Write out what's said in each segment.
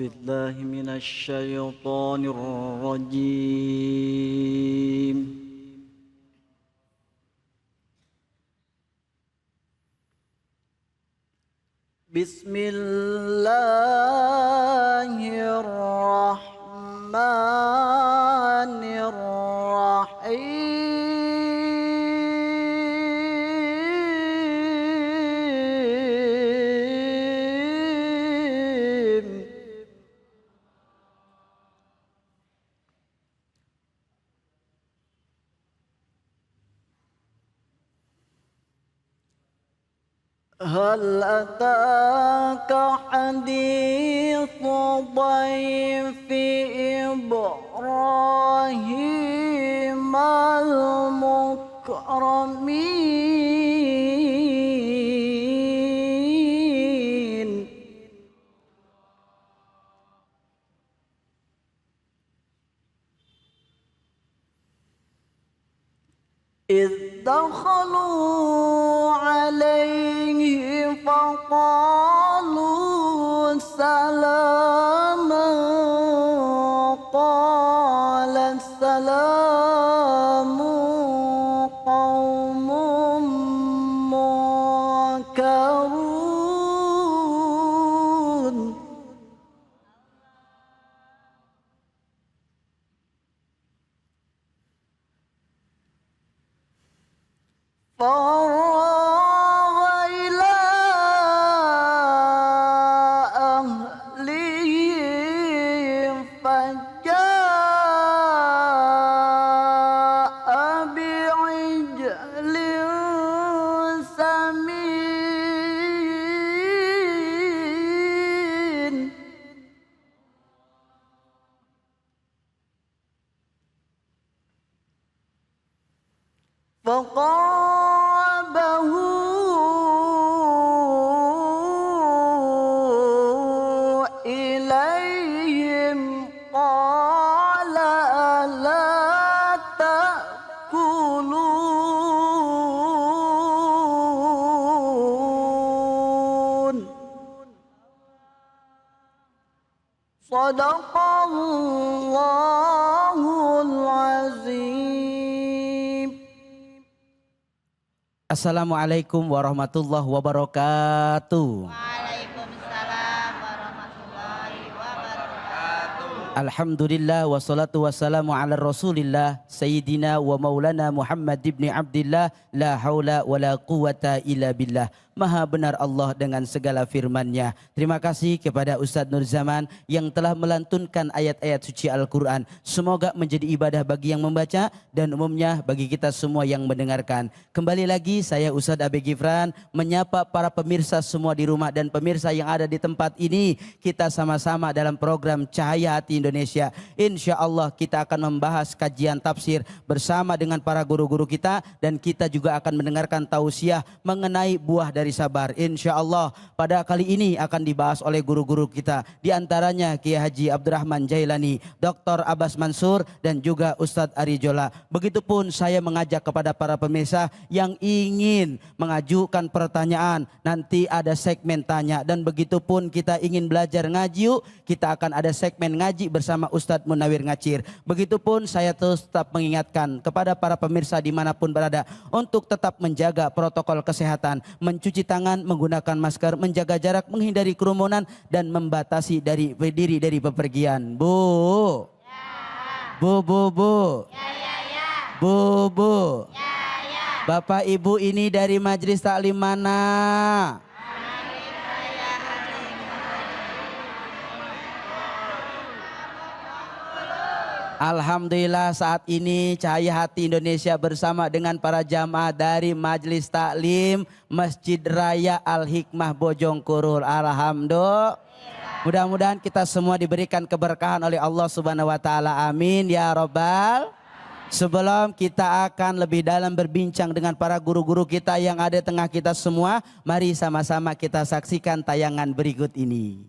بالله من الشيطان الرجيم. بسم الله الرحمن الرحيم. هل أتاك حديث ضيف إبراهيم المكرمين إذ دخلوا عليه فقالوا سلاما قال السلام قوم منكرون فراغ إلى أهله فجاء بعجل سمين فقربه إليهم قال ألا تأكلون صدق الله العظيم. Assalamualaikum warahmatullahi wabarakatuh. Waalaikumsalam warahmatullahi wabarakatuh. Alhamdulillah wassalatu wassalamu ala rasulillah Sayyidina wa maulana Muhammad ibn Abdillah. La haula wa la quwata illa billah. Maha benar Allah dengan segala firman-Nya. Terima kasih kepada Ustadz Nur Zaman yang telah melantunkan ayat-ayat suci Al-Quran. Semoga menjadi ibadah bagi yang membaca dan umumnya bagi kita semua yang mendengarkan. Kembali lagi saya Ustadz Abi Gifran menyapa para pemirsa semua di rumah dan pemirsa yang ada di tempat ini. Kita sama-sama dalam program Cahaya Hati Indonesia. Insya Allah kita akan membahas kajian tafsir bersama dengan para guru-guru kita. Dan kita juga akan mendengarkan tausiah mengenai buah dari sabar. Insya Allah pada kali ini akan dibahas oleh guru-guru kita. Di antaranya Kiai Haji Abdurrahman Jailani, Dr. Abbas Mansur dan juga Ustadz Ari Jola. Begitupun saya mengajak kepada para pemirsa yang ingin mengajukan pertanyaan. Nanti ada segmen tanya. Dan begitupun kita ingin belajar ngaji yuk. Kita akan ada segmen ngaji bersama Ustadz Munawir Ngacir. Begitupun saya terus tetap mengingatkan kepada para pemirsa dimanapun berada untuk tetap menjaga protokol kesehatan, mencuci tangan, menggunakan masker, menjaga jarak, menghindari kerumunan dan membatasi diri dari bepergian. Bu. Ya. Bu. Ya, ya, ya. Bu. Ya, ya. Bapak Ibu ini dari majelis taklim mana? Alhamdulillah saat ini Cahaya Hati Indonesia bersama dengan para jamaah dari Majelis Taklim Masjid Raya Al-Hikmah Bojongkurul. Alhamdulillah. Mudah-mudahan kita semua diberikan keberkahan oleh Allah Subhanahu wa taala. Amin ya rabbal. Sebelum kita akan lebih dalam berbincang dengan para guru-guru kita yang ada di tengah kita semua, mari sama-sama kita saksikan tayangan berikut ini.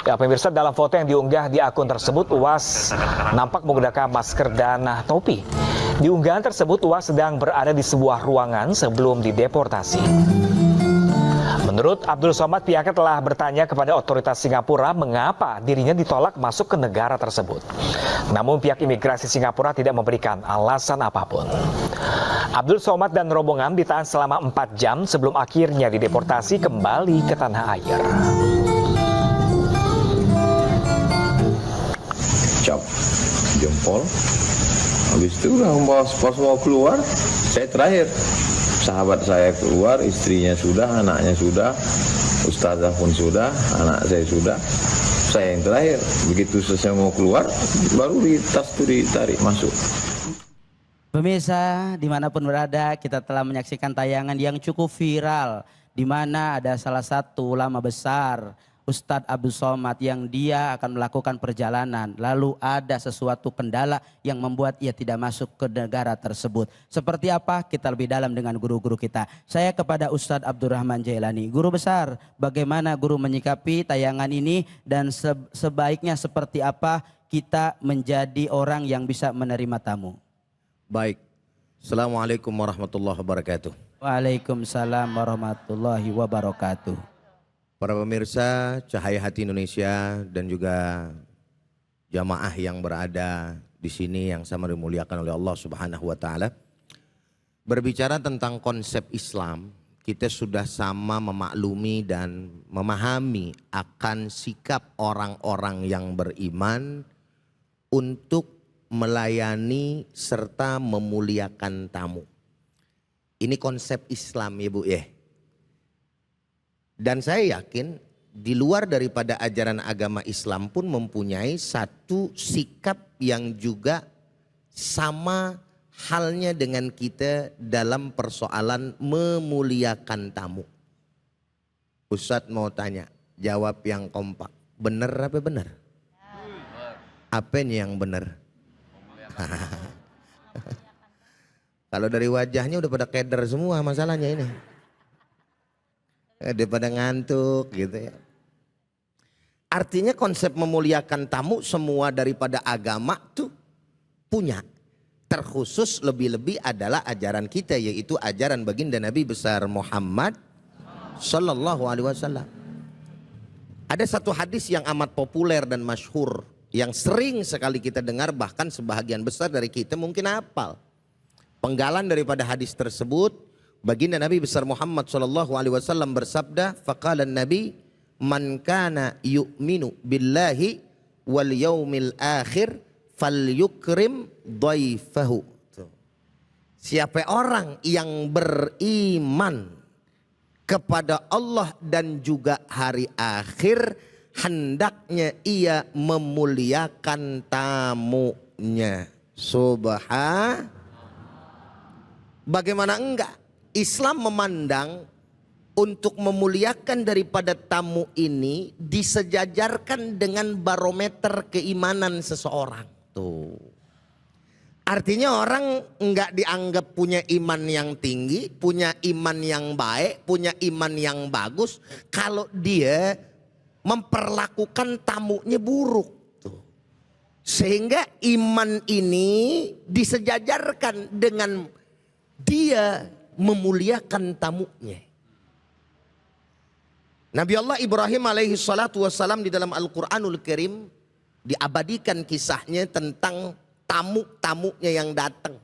Ya pemirsa, dalam foto yang diunggah di akun tersebut UAS nampak menggunakan masker dan topi. Di unggahan tersebut UAS sedang berada di sebuah ruangan sebelum dideportasi. Menurut Abdul Somad, pihaknya telah bertanya kepada otoritas Singapura mengapa dirinya ditolak masuk ke negara tersebut. Namun pihak imigrasi Singapura tidak memberikan alasan apapun. Abdul Somad dan rombongan ditahan selama 4 jam sebelum akhirnya dideportasi kembali ke tanah air. Cap jempol, habis itu udah pas mau keluar, saya terakhir. Sahabat saya keluar, istrinya sudah, anaknya sudah, ustazah pun sudah, anak saya sudah, saya yang terakhir. Begitu selesai mau keluar, baru di tas itu ditarik masuk. Pemirsa dimanapun berada, kita telah menyaksikan tayangan yang cukup viral, di mana ada salah satu ulama besar, Ustadz Abdul Somad, yang dia akan melakukan perjalanan. Lalu ada sesuatu kendala yang membuat ia tidak masuk ke negara tersebut. Seperti apa? Kita lebih dalam dengan guru-guru kita. Saya kepada Ustadz Abdurrahman Jailani. Guru besar, bagaimana guru menyikapi tayangan ini dan sebaiknya seperti apa kita menjadi orang yang bisa menerima tamu? Baik. Assalamualaikum warahmatullahi wabarakatuh. Waalaikumsalam warahmatullahi wabarakatuh. Para pemirsa Cahaya Hati Indonesia dan juga jamaah yang berada di sini yang sama dimuliakan oleh Allah Subhanahu wa taala. Berbicara tentang konsep Islam, kita sudah sama memaklumi dan memahami akan sikap orang-orang yang beriman untuk melayani serta memuliakan tamu. Ini konsep Islam ya Bu ya. Dan saya yakin di luar daripada ajaran agama Islam pun mempunyai satu sikap yang juga sama halnya dengan kita dalam persoalan memuliakan tamu. Ustadz mau tanya, jawab yang kompak. Benar apa benar? Apa yang benar? Kalau dari wajahnya udah pada keder semua masalahnya ini. Daripada ngantuk gitu ya. Artinya konsep memuliakan tamu semua daripada agama tuh punya. Terkhusus lebih-lebih adalah ajaran kita, yaitu ajaran baginda Nabi besar Muhammad Sallallahu Alaihi Wasallam. Ada satu hadis yang amat populer dan masyhur yang sering sekali kita dengar, bahkan sebahagian besar dari kita mungkin hafal. Penggalan daripada hadis tersebut, baginda Nabi besar Muhammad sallallahu alaihi wasallam bersabda, faqala Nabi, man kana yu'minu billahi wal yaumil akhir falyukrim dhaifahu. Siapa orang yang beriman kepada Allah dan juga hari akhir, hendaknya ia memuliakan tamunya. Bagaimana enggak? Islam memandang untuk memuliakan daripada tamu ini disejajarkan dengan barometer keimanan seseorang. Tuh. Artinya orang enggak dianggap punya iman yang tinggi, punya iman yang baik, punya iman yang bagus kalau dia memperlakukan tamunya buruk. Tuh. Sehingga iman ini disejajarkan dengan dia memuliakan tamunya. Nabi Allah Ibrahim alaihi salatu wassalam di dalam Al-Quranul Karim diabadikan kisahnya tentang tamu-tamunya yang datang.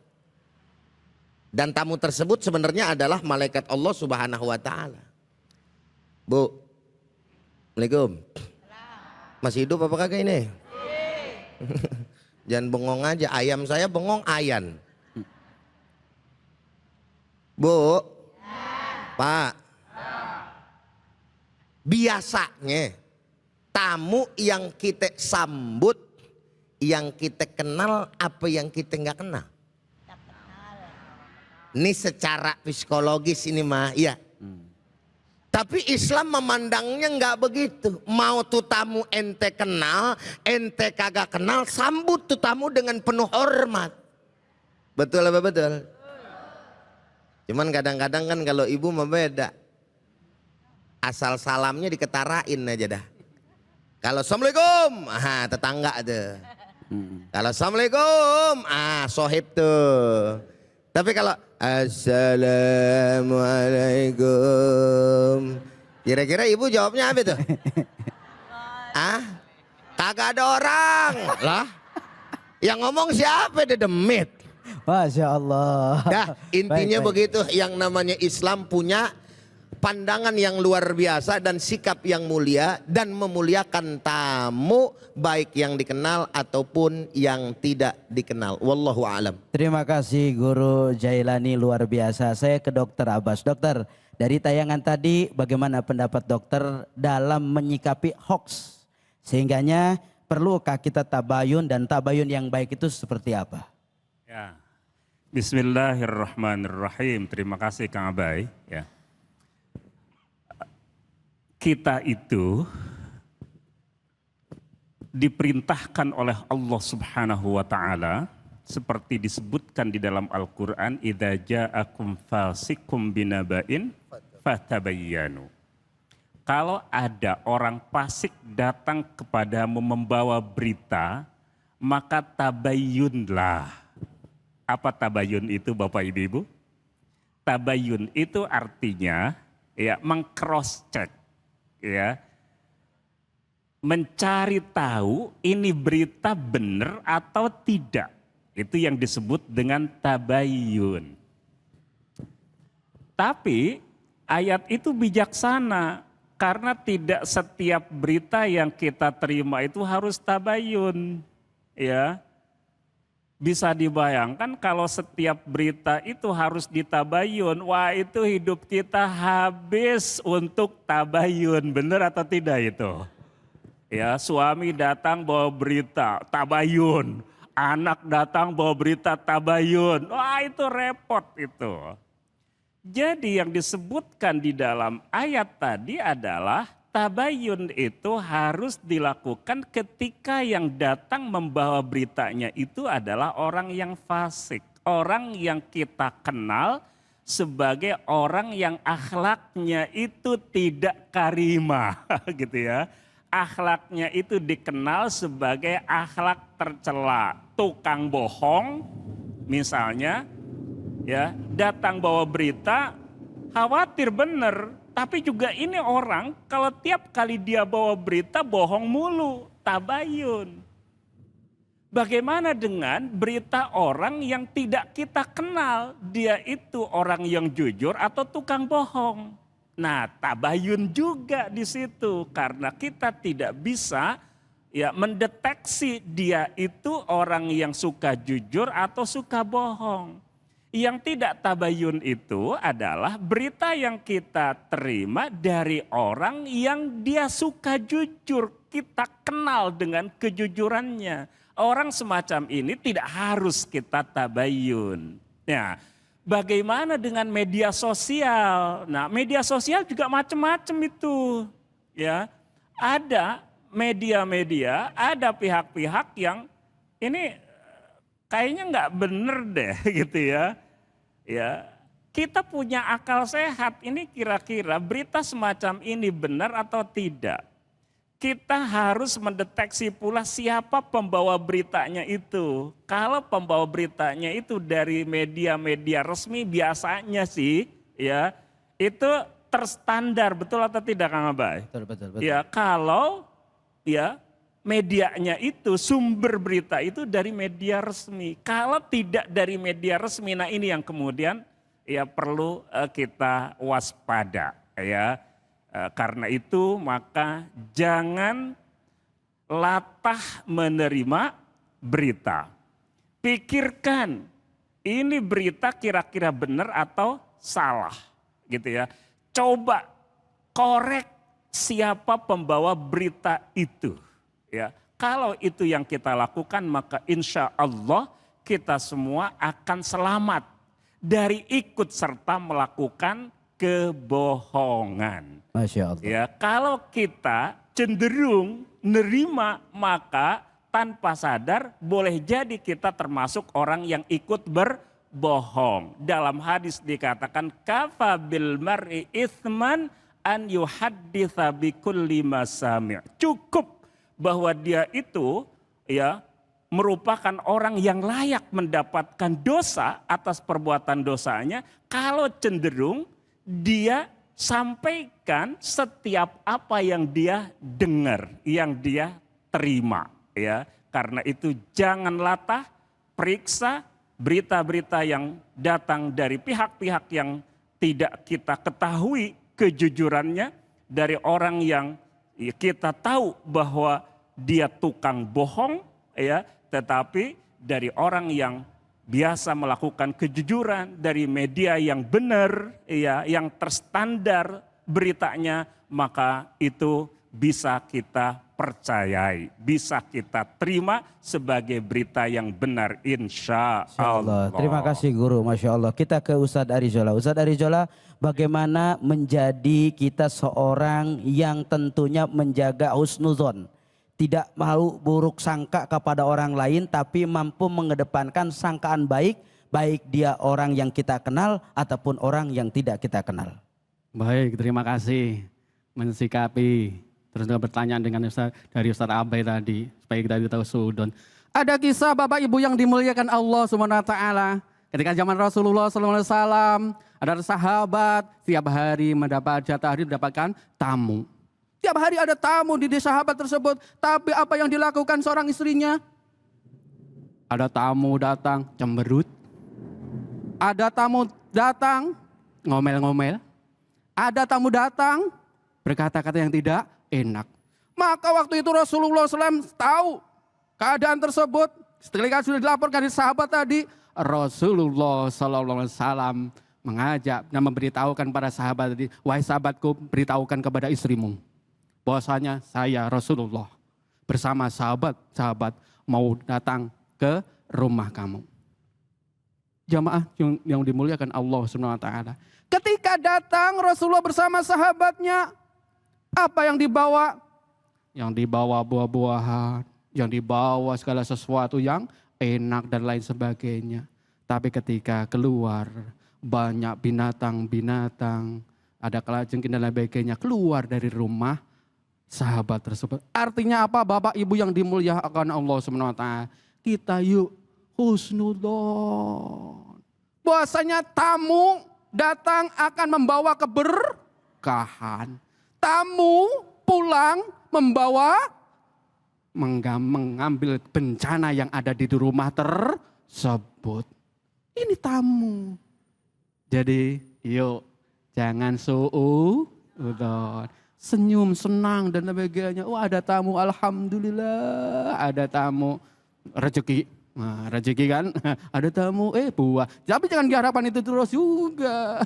Dan tamu tersebut sebenarnya adalah malaikat Allah Subhanahu wa taala. Bu, Assalamualaikum. Masih hidup apa kagak ini? Jangan bengong aja, ayam saya bengong ayan. Bu, Pak, biasanya tamu yang kita sambut, yang kita kenal apa yang kita nggak kenal? Ini secara psikologis ini mah, ya. Tapi Islam memandangnya nggak begitu. Mau tuh tamu ente kenal, ente kagak kenal, sambut tuh tamu dengan penuh hormat. Betul apa betul? Cuman kadang-kadang kan kalau ibu mah beda. Asal salamnya diketarain aja dah. Kalau Assalamualaikum, tetangga tuh. Kalau Assalamualaikum, sohib tuh. Tapi kalau Assalamualaikum, Kira-kira ibu jawabnya apa tuh? Ah? Kagak ada orang. Lah? Yang ngomong siapa deh, demit? Masya Allah. Dah, intinya Baik, baik. begitu. Yang namanya Islam punya pandangan yang luar biasa dan sikap yang mulia dan memuliakan tamu baik yang dikenal ataupun yang tidak dikenal. Wallahu a'lam. Terima kasih Guru Jailani, luar biasa. Saya ke Dokter Abbas. Dokter, dari tayangan tadi bagaimana pendapat dokter dalam menyikapi hoax? Sehingganya perlukah kita tabayun, dan tabayun yang baik itu seperti apa? Ya. Bismillahirrahmanirrahim. Terima kasih Kang Abai. Ya. Kita itu diperintahkan oleh Allah Subhanahu wa taala seperti disebutkan di dalam Al-Qur'an, idza ja'akum fasikum binaba'in fatabayyanu. Kalau ada orang fasik datang kepadamu membawa berita, maka tabayyunlah. Apa tabayyun itu Bapak Ibu? Tabayyun itu artinya ya meng-cross check, ya. Mencari tahu ini berita benar atau tidak. Itu yang disebut dengan tabayyun. Tapi ayat itu bijaksana. Karena tidak setiap berita yang kita terima itu harus tabayun, ya. Bisa dibayangkan kalau setiap berita itu harus ditabayun, wah itu hidup kita habis untuk tabayun, benar atau tidak itu? Ya, suami datang bawa berita tabayun, anak datang bawa berita tabayun, wah itu repot itu. Jadi yang disebutkan di dalam ayat tadi adalah tabayun itu harus dilakukan ketika yang datang membawa beritanya itu adalah orang yang fasik. Orang yang kita kenal sebagai orang yang akhlaknya itu tidak karimah gitu ya. Akhlaknya itu dikenal sebagai akhlak tercela, tukang bohong misalnya. Ya, datang bawa berita, khawatir bener. Tapi juga ini orang kalau tiap kali dia bawa berita bohong mulu, tabayun. Bagaimana dengan berita orang yang tidak kita kenal, dia itu orang yang jujur atau tukang bohong? Nah, tabayun juga di situ karena kita tidak bisa ya mendeteksi dia itu orang yang suka jujur atau suka bohong. Yang tidak tabayun itu adalah berita yang kita terima dari orang yang dia suka jujur. Kita kenal dengan kejujurannya. Orang semacam ini tidak harus kita tabayun. Nah, bagaimana dengan media sosial? Nah, media sosial juga macam-macam itu. Ya, ada media-media, ada pihak-pihak yang ini kayaknya nggak bener deh gitu ya. Ya, kita punya akal sehat, ini kira-kira berita semacam ini benar atau tidak. Kita harus mendeteksi pula siapa pembawa beritanya itu. Kalau pembawa beritanya itu dari media-media resmi biasanya sih ya itu terstandar, betul atau tidak Kang Abai? Betul. Ya, kalau ya medianya itu sumber berita itu dari media resmi. Kalau tidak dari media resmi, nah ini yang kemudian ya perlu kita waspada ya. Karena itu maka jangan latah menerima berita. Pikirkan ini berita kira-kira benar atau salah gitu ya. Coba korek siapa pembawa berita itu. Ya, kalau itu yang kita lakukan maka insya Allah kita semua akan selamat dari ikut serta melakukan kebohongan. Masya Allah. Ya, kalau kita cenderung nerima maka tanpa sadar boleh jadi kita termasuk orang yang ikut berbohong. Dalam hadis dikatakan kafa bil mar'i itsman an yuhadditsa bi kulli ma sami'. Cukup bahwa dia itu ya merupakan orang yang layak mendapatkan dosa atas perbuatan dosanya kalau cenderung dia sampaikan setiap apa yang dia dengar, yang dia terima, ya. Karena itu jangan latah, periksa berita-berita yang datang dari pihak-pihak yang tidak kita ketahui kejujurannya, dari orang yang kita tahu bahwa dia tukang bohong, ya, tetapi dari orang yang biasa melakukan kejujuran, dari media yang benar, ya, yang terstandar beritanya, maka itu bisa kita percayai, bisa kita terima sebagai berita yang benar, insya Allah. Terima kasih guru, Masya Allah. Kita ke Ustadz Arizola. Ustadz Arizola, bagaimana menjadi kita seorang yang tentunya menjaga husnuzon, tidak mau buruk sangka kepada orang lain, tapi mampu mengedepankan sangkaan baik, baik dia orang yang kita kenal ataupun orang yang tidak kita kenal. Baik, terima kasih mensikapi. Terus juga pertanyaan dengan dari Ustaz Abai tadi, supaya kita tahu sudon. Ada kisah Bapak Ibu yang dimuliakan Allah Subhanahu wa taala. Ketika zaman Rasulullah SAW, ada sahabat tiap hari mendapatkan tamu. Tiap hari ada tamu di sahabat tersebut, tapi apa yang dilakukan seorang istrinya? Ada tamu datang cemberut. Ada tamu datang ngomel-ngomel. Ada tamu datang berkata-kata yang tidak enak. Maka waktu itu Rasulullah SAW tahu keadaan tersebut. Setelah sudah dilaporkan di sahabat tadi, Rasulullah SAW mengajak dan memberitahukan para sahabat tadi, wahai sahabatku, beritahukan kepada istrimu bahwasanya saya Rasulullah bersama sahabat-sahabat mau datang ke rumah kamu. Jamaah yang dimuliakan Allah Subhanahu wa taala. Ketika datang Rasulullah bersama sahabatnya, apa yang dibawa? Yang dibawa buah-buahan, yang dibawa segala sesuatu yang enak dan lain sebagainya. Tapi ketika keluar, banyak binatang-binatang, ada kalajengking dan lain sebagainya keluar dari rumah sahabat tersebut. Artinya apa Bapak Ibu yang dimuliakan Allah Subhanahu wa taala? Kita yuk husnudzon. Bahwasanya tamu datang akan membawa keberkahan. Tamu pulang membawa mengambil bencana yang ada di rumah tersebut. Ini tamu. Jadi yuk jangan suudzon. Senyum, senang dan sebagainya. Oh ada tamu, alhamdulillah. Ada tamu, rezeki. Nah, rezeki kan, ada tamu, buah. Tapi jangan diharapkan itu terus juga.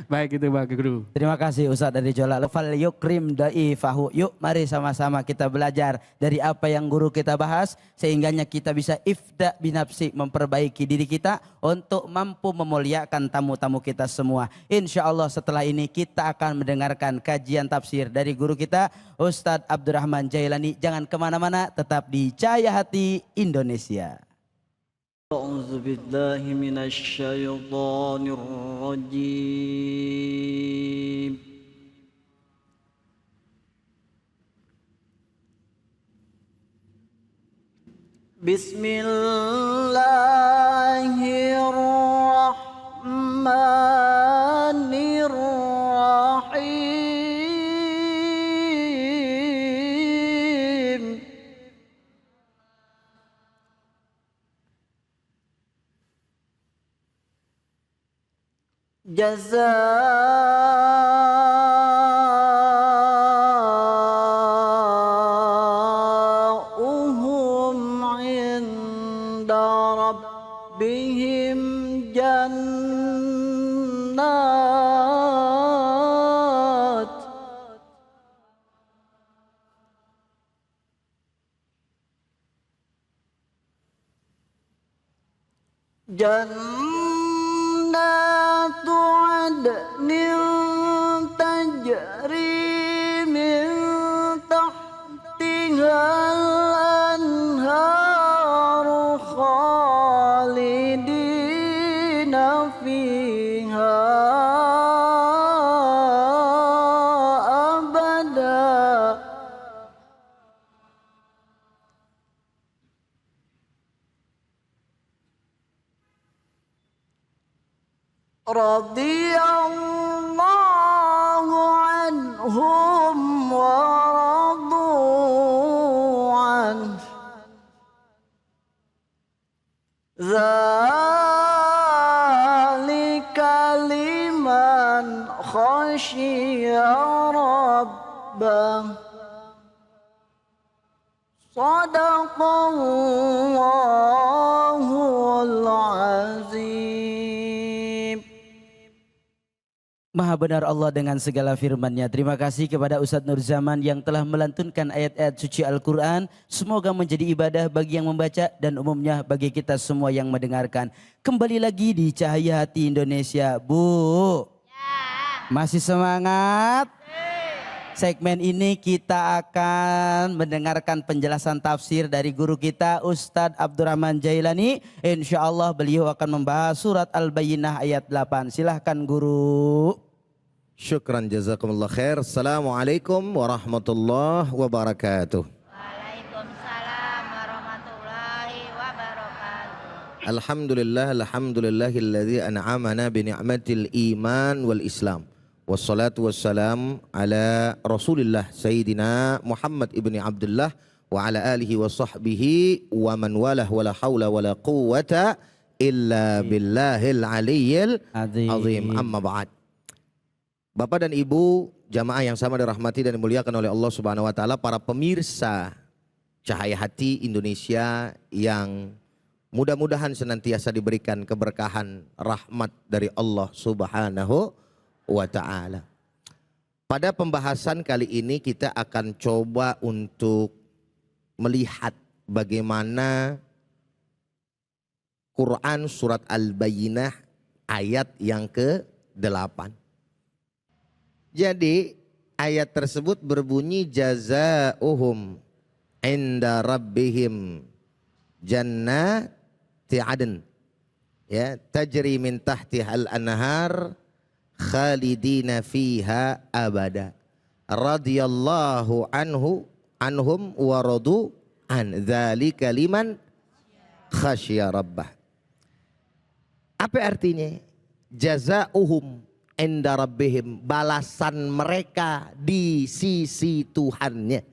Baik itu Pak Guru. Terima kasih Ustadz Arizola. Fal yukrim daifahu. Yuk mari sama-sama kita belajar dari apa yang guru kita bahas. Sehingganya kita bisa ifda binafsi, memperbaiki diri kita untuk mampu memuliakan tamu-tamu kita semua. Insya Allah setelah ini kita akan mendengarkan kajian tafsir dari guru kita Ustadz Abdurrahman Jailani. Jangan kemana-mana, tetap di Cahaya Hati Indonesia. أعوذ بالله من الشيطان الرجيم بسم الله الرحمن الرحيم جزاؤهم عند ربهم جنات جنات عدن تجري من تحتها الأنهار خالدين فيها أبدا رضي الله هم ورضوا عنه ذلك لمن خشي ربه صدق الله العظيم. Maha benar Allah dengan segala firman-Nya. Terima kasih kepada Ustadz Nur Zaman yang telah melantunkan ayat-ayat suci Al-Quran. Semoga menjadi ibadah bagi yang membaca dan umumnya bagi kita semua yang mendengarkan. Kembali lagi di Cahaya Hati Indonesia. Bu, masih semangat? Segmen ini kita akan mendengarkan penjelasan tafsir dari guru kita Ustadz Abdurrahman Jailani. Insya Allah beliau akan membahas surat Al-Bayyinah ayat 8. Silahkan guru. Syukran jazakumullah khair. Assalamualaikum warahmatullahi wabarakatuh. Waalaikumsalam warahmatullahi wabarakatuh. Alhamdulillahilladzi an'amana bi ni'matil iman wal islam. Wassalatu wassalam ala Rasulillah Sayyidina Muhammad ibni Abdullah wa ala alihi wa sahbihi wa man walah wa la hawla wa la quwwata illa billahil aliyyil azim. Amma ba'd. Bapak dan Ibu, jamaah yang sama dirahmati dan dimuliakan oleh Allah Subhanahu wa taala, para pemirsa Cahaya Hati Indonesia yang mudah-mudahan senantiasa diberikan keberkahan rahmat dari Allah Subhanahu wa ta'ala. Pada pembahasan kali ini kita akan coba untuk melihat bagaimana Quran surat Al-Bayyinah ayat yang ke-8. Jadi ayat tersebut berbunyi jazaohum inda rabbihim jannati adn, ya, tajri min tahtihal anhar khalidina fiha abada radhiyallahu anhum wa radu an dzalika liman khasya rabbah. Apa artinya? Jazaohum inda rabbihim, balasan mereka di sisi Tuhannya.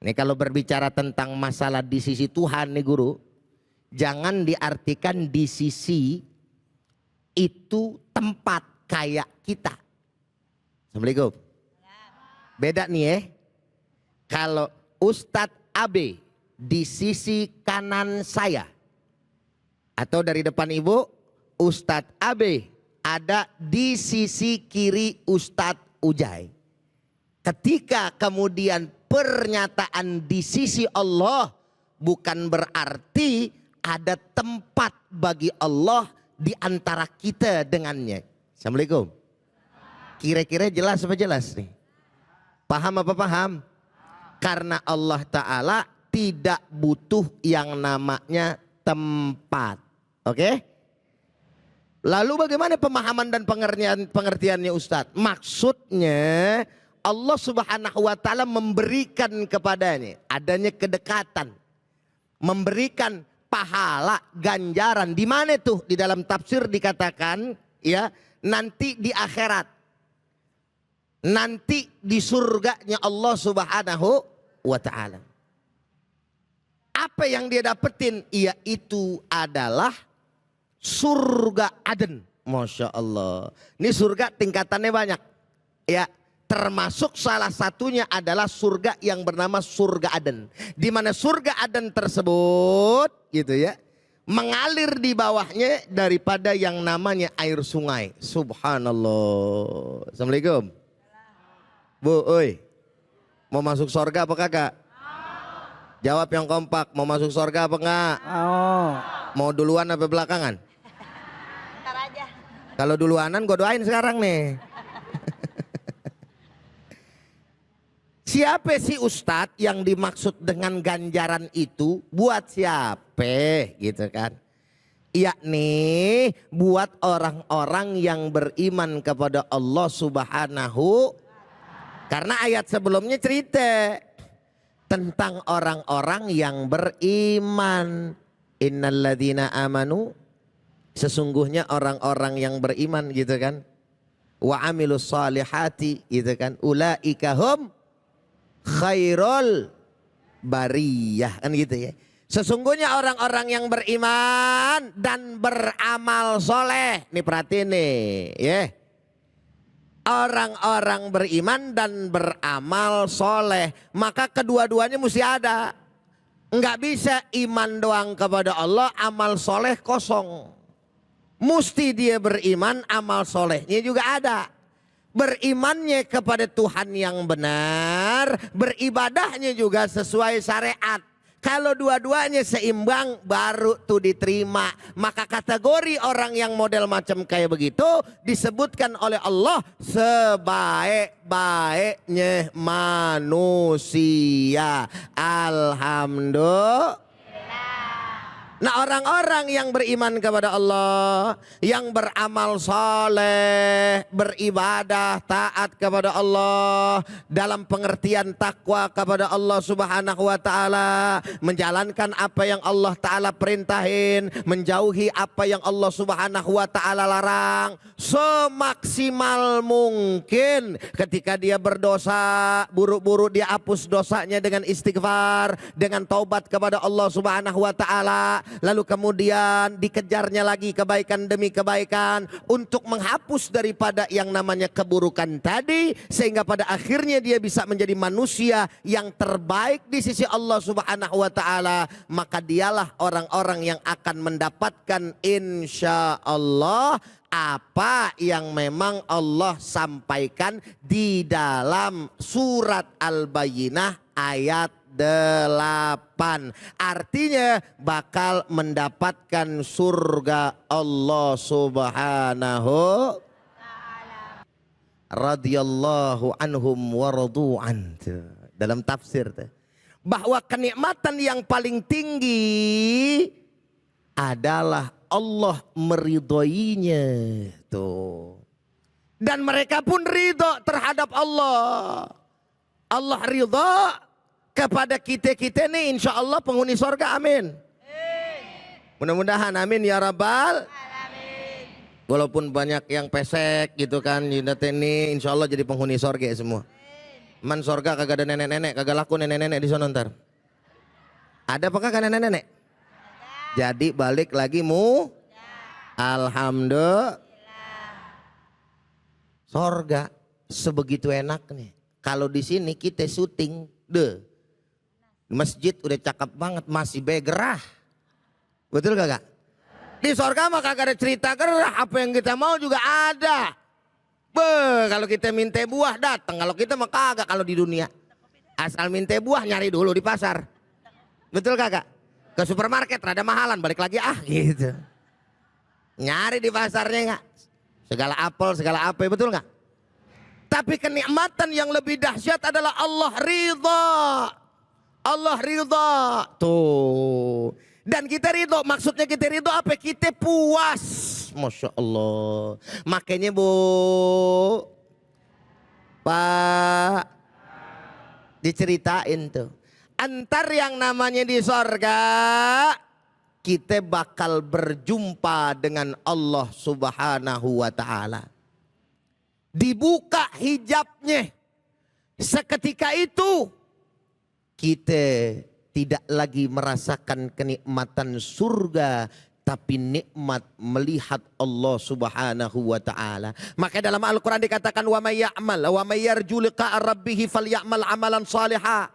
Ini kalau berbicara tentang masalah di sisi Tuhan nih guru, jangan diartikan di sisi itu tempat kayak kita. Assalamualaikum. Beda nih ya. Kalau Ustadz AB di sisi kanan saya, atau dari depan ibu Ustadz AB ada di sisi kiri Ustadz Ujai. Ketika kemudian pernyataan di sisi Allah, bukan berarti ada tempat bagi Allah di antara kita dengannya. Assalamualaikum. Kira-kira jelas apa jelas nih? Paham apa paham? Karena Allah Ta'ala tidak butuh yang namanya tempat. Oke? Lalu bagaimana pemahaman dan pengertiannya Ustadz? Maksudnya Allah Subhanahu wa ta'ala memberikan kepadanya adanya kedekatan, memberikan pahala, ganjaran. Di mana tuh? Di dalam tafsir dikatakan ya, nanti di akhirat. Nanti di surganya Allah Subhanahu wa ta'ala. Apa yang dia dapetin? Yaitu adalah surga Aden. Masya Allah. Ini surga tingkatannya banyak. Ya, termasuk salah satunya adalah surga yang bernama surga Aden. Di mana surga Aden tersebut gitu ya, mengalir di bawahnya daripada yang namanya air sungai. Subhanallah. Assalamualaikum. Bu, oi. Mau masuk surga apa kagak? Jawab yang kompak. Mau masuk surga apa enggak? Mau duluan apa belakangan? Ntar aja. Kalau duluanan gue doain sekarang nih. Siapa sih Ustadz yang dimaksud dengan ganjaran itu? Buat siapa gitu kan? Yakni buat orang-orang yang beriman kepada Allah Subhanahu. Karena ayat sebelumnya cerita tentang orang-orang yang beriman. Innalladzina amanu, sesungguhnya orang-orang yang beriman gitu kan. wa amilus salihati, gitu kan. Ulaika hum khairul bariyah, kan gitu ya. Sesungguhnya orang-orang yang beriman dan beramal soleh. Nih perhatiin nih ya. Orang-orang beriman dan beramal soleh. Maka kedua-duanya mesti ada. Enggak bisa iman doang kepada Allah, amal soleh kosong. Mesti dia beriman, amal solehnya juga ada. Berimannya kepada Tuhan yang benar, beribadahnya juga sesuai syariat. Kalau dua-duanya seimbang baru tuh diterima. Maka kategori orang yang model macam kayak begitu disebutkan oleh Allah sebaik-baiknya manusia. Alhamdulillah. Nah, orang-orang yang beriman kepada Allah, yang beramal saleh, beribadah, taat kepada Allah, dalam pengertian takwa kepada Allah Subhanahu wa taala, menjalankan apa yang Allah taala perintahin, menjauhi apa yang Allah Subhanahu wa taala larang, semaksimal mungkin. Ketika dia berdosa, buru-buru dia hapus dosanya dengan istighfar, dengan taubat kepada Allah Subhanahu wa taala. Lalu kemudian dikejarnya lagi kebaikan demi kebaikan untuk menghapus daripada yang namanya keburukan tadi, sehingga pada akhirnya dia bisa menjadi manusia yang terbaik di sisi Allah Subhanahu wa taala. Maka dialah orang-orang yang akan mendapatkan insya Allah apa yang memang Allah sampaikan di dalam surat Al-Bayyinah ayat 8. Artinya bakal mendapatkan surga Allah Subhanahu radhiyallahu anhum wa radu'an. Dalam tafsir bahwa kenikmatan yang paling tinggi adalah Allah meridhoinya tuh. Dan mereka pun ridho terhadap Allah. Allah ridho kepada kita nih, insya Allah penghuni sorga, amin. Mudah-mudahan amin ya rabbal. Walaupun banyak yang pesek gitu kan, ini insya Allah jadi penghuni sorga semua. Man sorga kagak ada nenek-nenek, kagak laku nenek-nenek di sana ntar. Ada apa kagak nenek-nenek? Jadi balik lagi alhamdulillah. Sorga sebegitu enaknya. Kalau di sini kita syuting, masjid udah cakep banget, masih begerah. Betul gak? Di sorga mah kagak ada cerita gerah, apa yang kita mau juga ada. Kalau kita minta buah datang, kalau kita mah kagak. Kalau di dunia asal minta buah nyari dulu di pasar. Betul kagak? Ke supermarket rada mahalan, balik lagi gitu. Nyari di pasarnya enggak. Segala apel, segala apa, betul enggak? Tapi kenikmatan yang lebih dahsyat adalah Allah ridha. Allah ridha. Tuh. Dan kita ridho, maksudnya kita ridho apa? Kita puas. Masya Allah. Makanya Pak, diceritain tuh. Antar yang namanya di sorga, kita bakal berjumpa dengan Allah Subhanahu wa ta'ala. Dibuka hijabnya. Seketika itu kita tidak lagi merasakan kenikmatan surga, tapi nikmat melihat Allah Subhanahu wa taala. Maka dalam Al-Qur'an dikatakan wa may ya'mal wa may yarju liqa'a rabbih falyamal amalan shalihan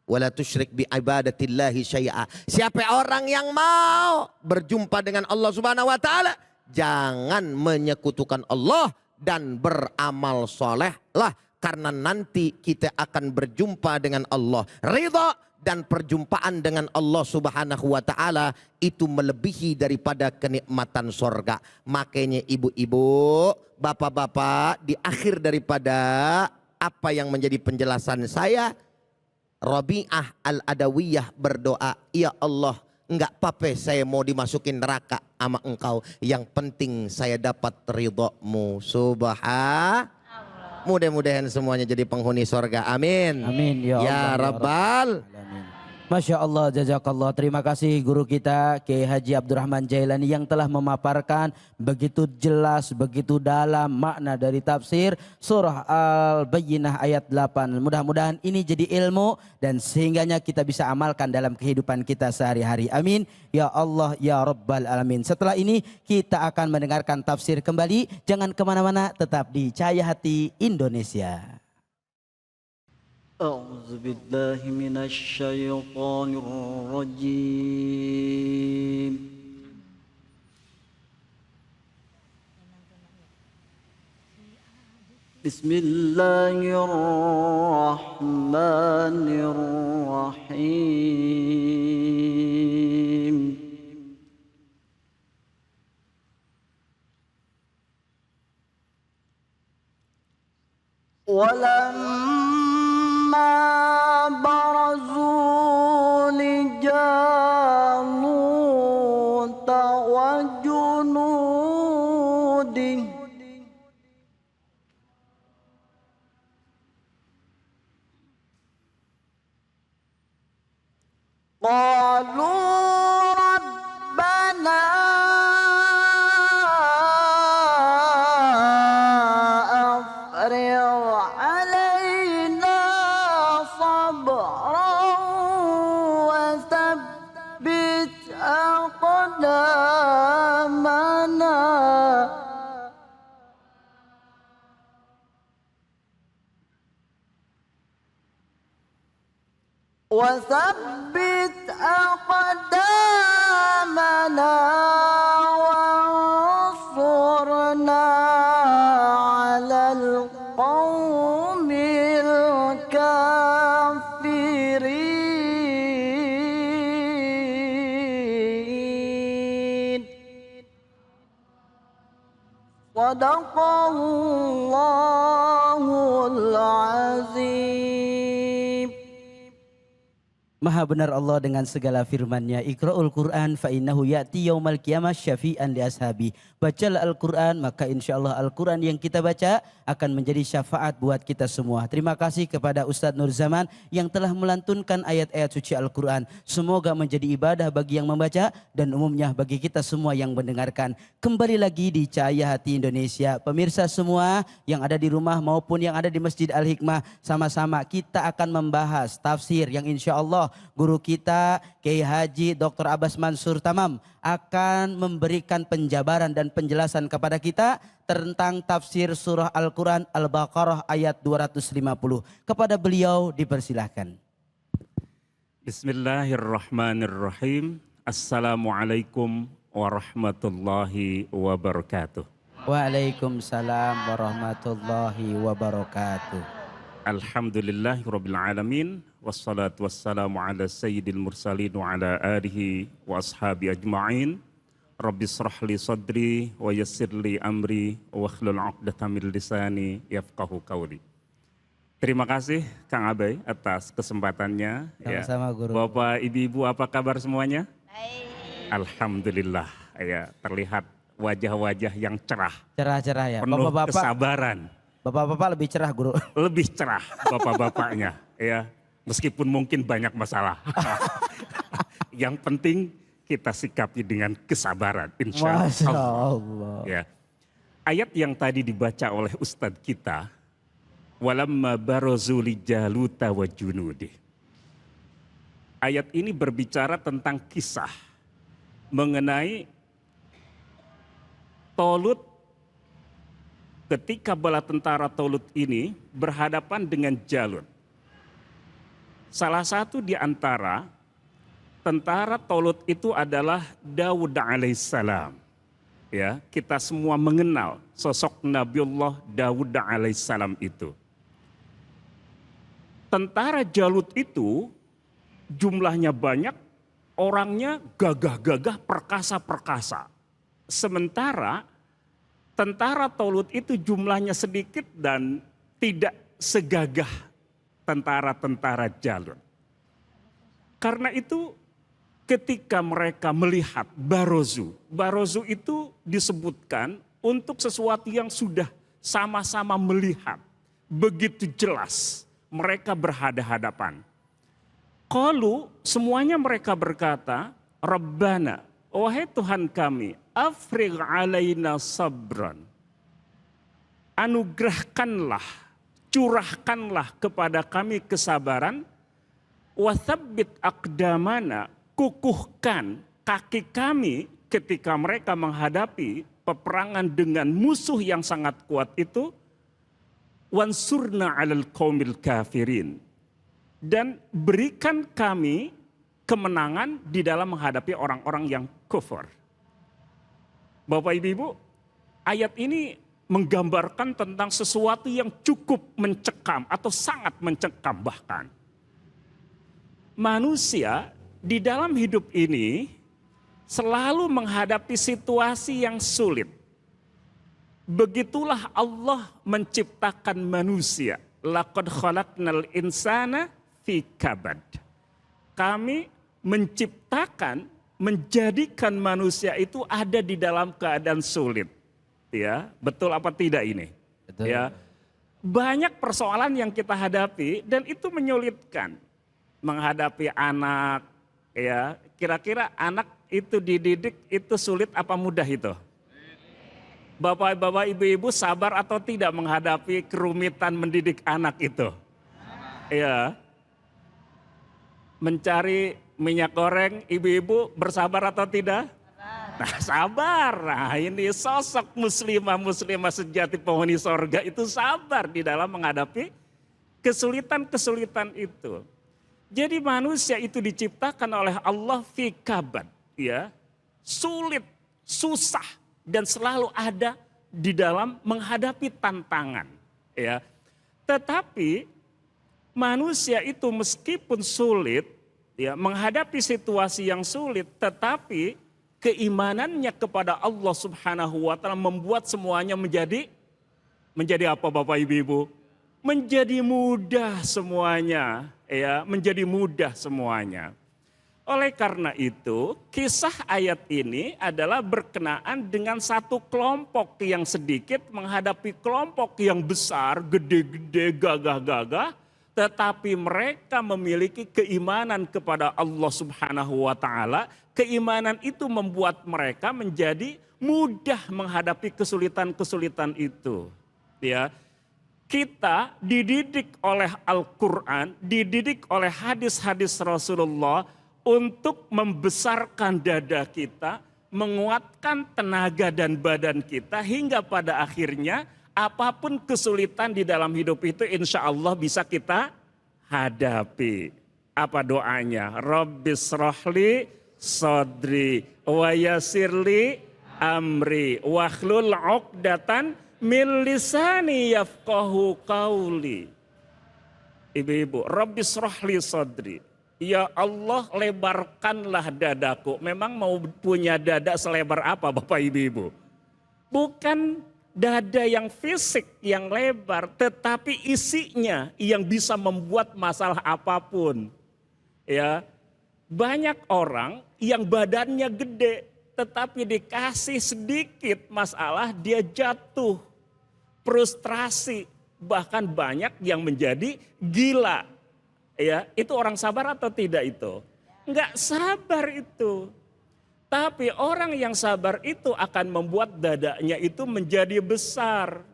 wa la tusyrik bi ibadatillahi syai'a. Siapa orang yang mau berjumpa dengan Allah Subhanahu wa taala, jangan menyekutukan Allah dan beramal solehlah, karena nanti kita akan berjumpa dengan Allah. Ridha dan perjumpaan dengan Allah Subhanahu wa taala itu melebihi daripada kenikmatan sorga. Makanya ibu-ibu, bapak-bapak, di akhir daripada apa yang menjadi penjelasan saya, Rabi'ah Al-Adawiyah berdoa, ya Allah, enggak apa-apa saya mau dimasukin neraka sama engkau, yang penting saya dapat ridhamu Subhanahu. Mudah-mudahan semuanya jadi penghuni sorga, amin. Amin ya Allah. Ya Rabbal. Alamin. Masya Allah, jazakallah. Terima kasih guru kita Kiai Haji Abdurrahman Jailani yang telah memaparkan begitu jelas, begitu dalam makna dari tafsir surah Al-Bayyinah ayat 8. Mudah-mudahan ini jadi ilmu dan sehingganya kita bisa amalkan dalam kehidupan kita sehari-hari. Amin. Ya Allah, ya Rabbal Alamin. Setelah ini kita akan mendengarkan tafsir kembali. Jangan kemana-mana, tetap di Cahaya Hati Indonesia. أعوذ بالله من الشيطان الرجيم بسم الله الرحمن الرحيم ولما برزوا لجالوت وجنوده قالوا ربنا أفرغ علينا صبرا وثبت أقدامنا وثبت أقدامنا وانصرنا على القوم الكافرين صدق الله العظيم. Maha benar Allah dengan segala firman-Nya. Iqra'ul Qur'an fa innahu ya'ti yaumal qiyamah syafi'an li ashabi. Bacalah Al-Qur'an, maka insyaallah Al-Qur'an yang kita baca akan menjadi syafaat buat kita semua. Terima kasih kepada Ustadz Nur Zaman yang telah melantunkan ayat-ayat suci Al-Qur'an. Semoga menjadi ibadah bagi yang membaca dan umumnya bagi kita semua yang mendengarkan. Kembali lagi di Cahaya Hati Indonesia. Pemirsa semua yang ada di rumah maupun yang ada di Masjid Al-Hikmah, sama-sama kita akan membahas tafsir yang insyaallah guru kita Kiai Haji Dr. Abbas Mansur Tamam akan memberikan penjabaran dan penjelasan kepada kita tentang tafsir surah Al-Quran Al-Baqarah ayat 250. Kepada beliau dipersilahkan. Bismillahirrahmanirrahim. Assalamualaikum warahmatullahi wabarakatuh. Waalaikumsalam warahmatullahi wabarakatuh. Alhamdulillahirabbil alamin wassalatu wassalamu ala sayyidil mursalin wa ala alihi wa ashabi ajma'in. Rabbi shrah li sadri wa yassir li amri wa hlul 'uqdatam min lisani yafqahu qawli. Terima kasih Kang Abai atas kesempatannya. Sama-sama Guru. Bapak, Ibu-ibu apa kabar semuanya? Baik. Alhamdulillah, ya terlihat wajah-wajah yang cerah, Cerah-cerah ya. penuh Bapak-bapak, kesabaran. bapak-bapak lebih cerah Guru. Lebih cerah bapak-bapaknya, ya meskipun mungkin banyak masalah. Yang penting kita sikapi dengan kesabaran, insya Masya Allah. Allah. Ya. Ayat yang tadi dibaca oleh Ustadz kita, walamma barazu li Jaluta wa junudi. Ayat ini berbicara tentang kisah mengenai Tolut ketika bala tentara Tolut ini berhadapan dengan Jalut. Salah satu di antara tentara Tolut itu adalah Daud alaihissalam. Ya, kita semua mengenal sosok Nabiullah Daud alaihissalam itu. Tentara Jalut itu jumlahnya banyak, orangnya gagah-gagah, perkasa-perkasa. Sementara tentara Tolut itu jumlahnya sedikit dan tidak segagah tentara-tentara Jalut. Karena itu ketika mereka melihat barozu itu disebutkan untuk sesuatu yang sudah sama-sama melihat. Begitu jelas mereka berhadapan-hadapan. Qalu, semuanya mereka berkata, Rabbana, wahai Tuhan kami, afrigh alaina sabran. Anugerahkanlah, curahkanlah kepada kami kesabaran, wathabbit aqdamana, kukuhkan kaki kami ketika mereka menghadapi peperangan dengan musuh yang sangat kuat itu, wansurna 'alal qaumil kafirin. Dan berikan kami kemenangan di dalam menghadapi orang-orang yang kufur. Bapak Ibu, ayat ini menggambarkan tentang sesuatu yang cukup mencekam atau sangat mencekam bahkan. Manusia di dalam hidup ini selalu menghadapi situasi yang sulit. Begitulah Allah menciptakan manusia. Laqad khalaqnal insana fi kabad. Kami menciptakan, menjadikan manusia itu ada di dalam keadaan sulit. Ya, betul apa tidak ini? Betul. Ya. Banyak persoalan yang kita hadapi dan itu menyulitkan. Menghadapi anak, ya. Kira-kira anak itu dididik itu sulit apa mudah itu? Bapak-bapak, ibu-ibu sabar atau tidak menghadapi kerumitan mendidik anak itu? Ya. Mencari minyak goreng, ibu-ibu bersabar atau tidak? Nah, sabar. Nah, ini sosok muslimah sejati penghuni sorga itu sabar di dalam menghadapi kesulitan-kesulitan itu. Jadi manusia itu diciptakan oleh Allah fi kabad, ya. Sulit, susah dan selalu ada di dalam menghadapi tantangan, ya. Tetapi manusia itu meskipun sulit, ya, menghadapi situasi yang sulit, tetapi keimanannya kepada Allah Subhanahu wa taala membuat semuanya menjadi apa Bapak Ibu? Menjadi mudah semuanya, ya, menjadi mudah semuanya. Oleh karena itu, kisah ayat ini adalah berkenaan dengan satu kelompok yang sedikit menghadapi kelompok yang besar, gede-gede, gagah-gagah, tetapi mereka memiliki keimanan kepada Allah Subhanahu wa taala. Keimanan itu membuat mereka menjadi mudah menghadapi kesulitan-kesulitan itu. Ya. Kita dididik oleh Al-Qur'an, dididik oleh hadis-hadis Rasulullah untuk membesarkan dada kita, menguatkan tenaga dan badan kita hingga pada akhirnya apapun kesulitan di dalam hidup itu insya Allah bisa kita hadapi. Apa doanya? Rabbis rohli sodri wa yasirli amri wahlul 'uqdatan min lisani yafqahu qauli. Ibu-ibu, Rabbis rohli sodri. Ya Allah, lebarkanlah dadaku. Memang mau punya dada selebar apa Bapak Ibu-ibu? Bukan dada yang fisik yang lebar, tetapi isinya yang bisa membuat masalah apapun. Ya, banyak orang yang badannya gede, tetapi dikasih sedikit masalah dia jatuh, frustrasi, bahkan banyak yang menjadi gila. Ya, itu orang sabar atau tidak itu? Enggak sabar itu. Tapi orang yang sabar itu akan membuat dadanya itu menjadi besar.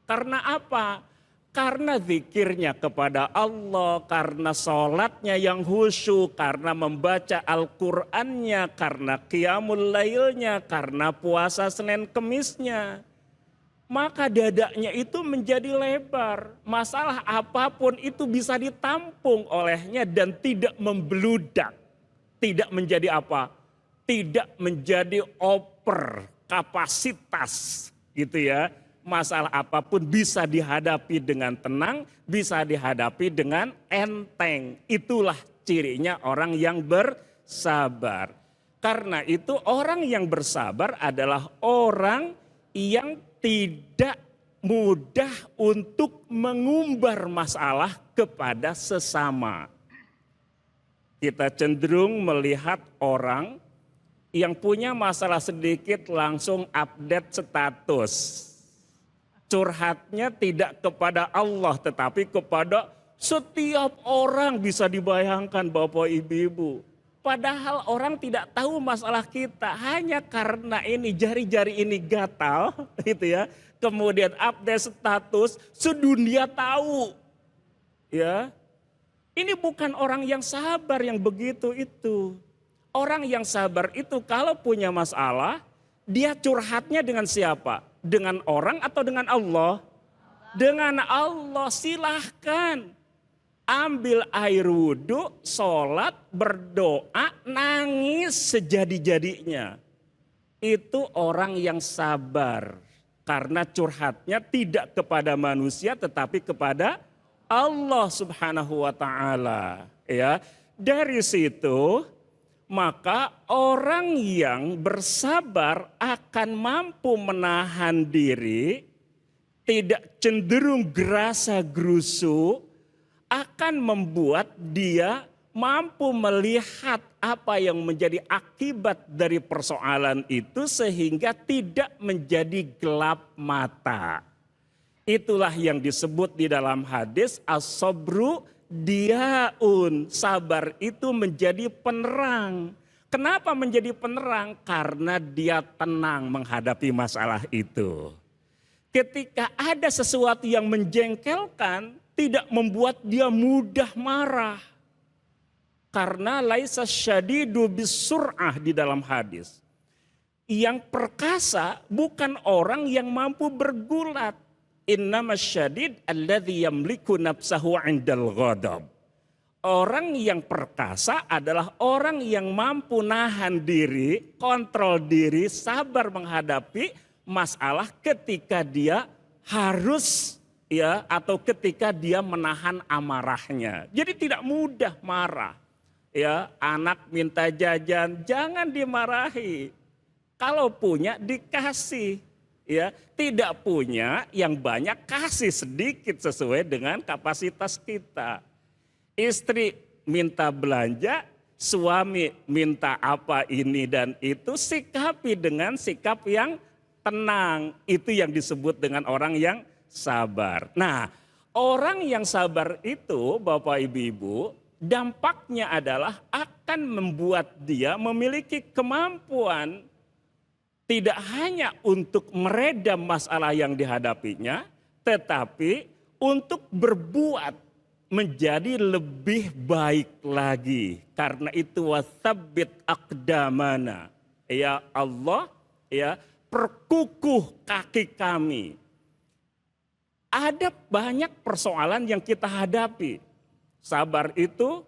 Karena apa? Karena zikirnya kepada Allah, karena sholatnya yang khusyuk, karena membaca Al-Qur'annya, karena qiyamul lailnya, karena puasa Senin Kemisnya. Maka dadanya itu menjadi lebar. Masalah apapun itu bisa ditampung olehnya dan tidak membludak. Tidak menjadi apa? Tidak menjadi over kapasitas gitu ya. Masalah apapun bisa dihadapi dengan tenang, bisa dihadapi dengan enteng. Itulah cirinya orang yang bersabar. Karena itu orang yang bersabar adalah orang yang tidak mudah untuk mengumbar masalah kepada sesama. Kita cenderung melihat orang yang punya masalah sedikit langsung update status. Curhatnya tidak kepada Allah tetapi kepada Setiap orang bisa dibayangkan Bapak Ibu-Ibu. Padahal orang tidak tahu masalah kita hanya karena ini jari-jari ini gatal gitu ya. Kemudian update status sedunia tahu. Ya. Ini bukan orang yang sabar yang begitu itu. Orang yang sabar itu kalau punya masalah, dia curhatnya dengan siapa? Dengan orang atau dengan Allah? Dengan Allah, silahkan. Ambil air wudhu, sholat, berdoa, nangis sejadi-jadinya. Itu orang yang sabar. Karena curhatnya tidak kepada manusia tetapi kepada Allah Subhanahu wa ta'ala. Ya, dari situ maka orang yang bersabar akan mampu menahan diri, tidak cenderung gerasa gerusu, akan membuat dia mampu melihat apa yang menjadi akibat dari persoalan itu sehingga tidak menjadi gelap mata. Itulah yang disebut di dalam hadis as-sabru diaun, sabar itu menjadi penerang. Kenapa menjadi penerang? Karena dia tenang menghadapi masalah itu. Ketika ada sesuatu yang menjengkelkan, tidak membuat dia mudah marah. Karena laisa syadidu bisur'ah di dalam hadis. Yang perkasa bukan orang yang mampu bergulat. Innama syadid alladhi yamliku nafsahu 'indal ghadab. Orang yang perkasa adalah orang yang mampu nahan diri, kontrol diri, sabar menghadapi masalah ketika dia harus ya atau ketika dia menahan amarahnya. Jadi tidak mudah marah. Ya, anak minta jajan jangan dimarahi. Kalau punya dikasih. Ya, tidak punya yang banyak kasih sedikit sesuai dengan kapasitas kita. Istri minta belanja, suami minta apa ini dan itu, sikapi dengan sikap yang tenang. Itu yang disebut dengan orang yang sabar. Nah, orang yang sabar itu Bapak Ibu-Ibu, dampaknya adalah akan membuat dia memiliki kemampuan tidak hanya untuk meredam masalah yang dihadapinya, tetapi untuk berbuat menjadi lebih baik lagi. Karena itu wasabbit aqdamana. Ya Allah, ya perkukuh kaki kami. Ada banyak persoalan yang kita hadapi. Sabar itu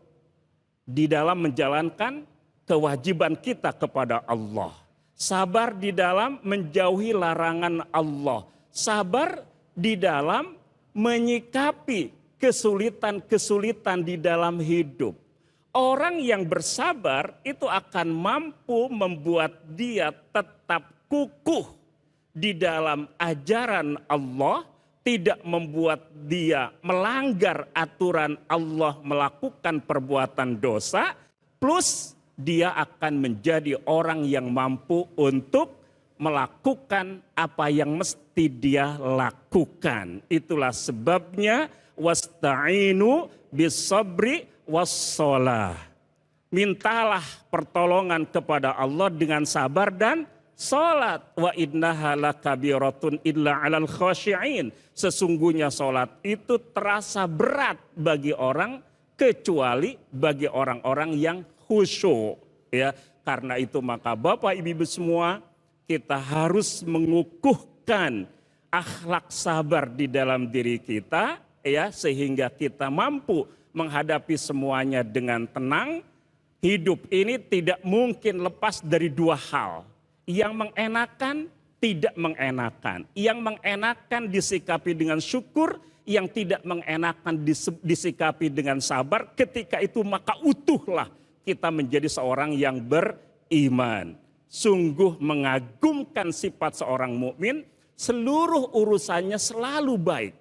di dalam menjalankan kewajiban kita kepada Allah. Sabar di dalam menjauhi larangan Allah. Sabar di dalam menyikapi kesulitan-kesulitan di dalam hidup. Orang yang bersabar itu akan mampu membuat dia tetap kukuh di dalam ajaran Allah, tidak membuat dia melanggar aturan Allah, melakukan perbuatan dosa, plus dia akan menjadi orang yang mampu untuk melakukan apa yang mesti dia lakukan. Itulah sebabnya wasta'inu bis-sabri was-shalah. Mintalah pertolongan kepada Allah dengan sabar dan salat. Wa innaha lakabiratun illa 'alal khashi'in. Sesungguhnya salat itu terasa berat bagi orang kecuali bagi orang-orang yang khusyuk, ya. Karena itu maka Bapak Ibu semua, kita harus mengukuhkan akhlak sabar di dalam diri kita, ya, sehingga kita mampu menghadapi semuanya dengan tenang. Hidup ini tidak mungkin lepas dari dua hal. Yang mengenakan, tidak mengenakan. Yang mengenakan disikapi dengan syukur, yang tidak mengenakan disikapi dengan sabar. Ketika itu maka utuhlah kita menjadi seorang yang beriman. Sungguh mengagumkan sifat seorang mukmin, seluruh urusannya selalu baik.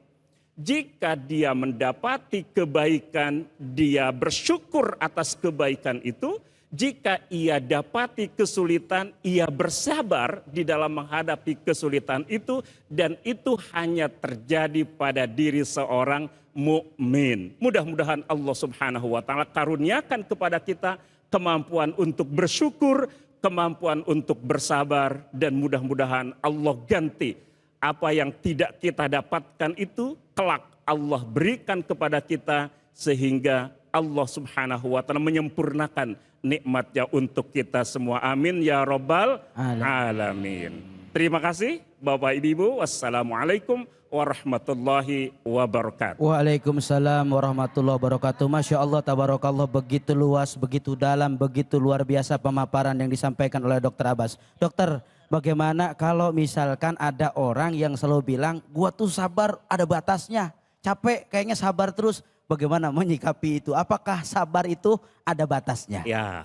Jika dia mendapati kebaikan, dia bersyukur atas kebaikan itu, jika ia dapati kesulitan, ia bersabar di dalam menghadapi kesulitan itu, dan itu hanya terjadi pada diri seorang mukmin. Mudah-mudahan Allah Subhanahu wa taala karuniakan kepada kita kemampuan untuk bersyukur, kemampuan untuk bersabar, dan mudah-mudahan Allah ganti apa yang tidak kita dapatkan itu kelak Allah berikan kepada kita, sehingga Allah Subhanahu wa taala menyempurnakan nikmatnya untuk kita semua. Amin ya rabbal alamin. Terima kasih Bapak Ibu. Wassalamualaikum warahmatullahi wabarakatuh. Waalaikumsalam warahmatullahi wabarakatuh. Masya Allah, tabarakallah, begitu luas, begitu dalam, begitu luar biasa pemaparan yang disampaikan oleh Dr. Abbas. Dokter, bagaimana kalau misalkan ada orang yang selalu bilang, gua tuh sabar ada batasnya, capek kayaknya sabar terus. Bagaimana menyikapi itu? Apakah sabar itu ada batasnya? Ya,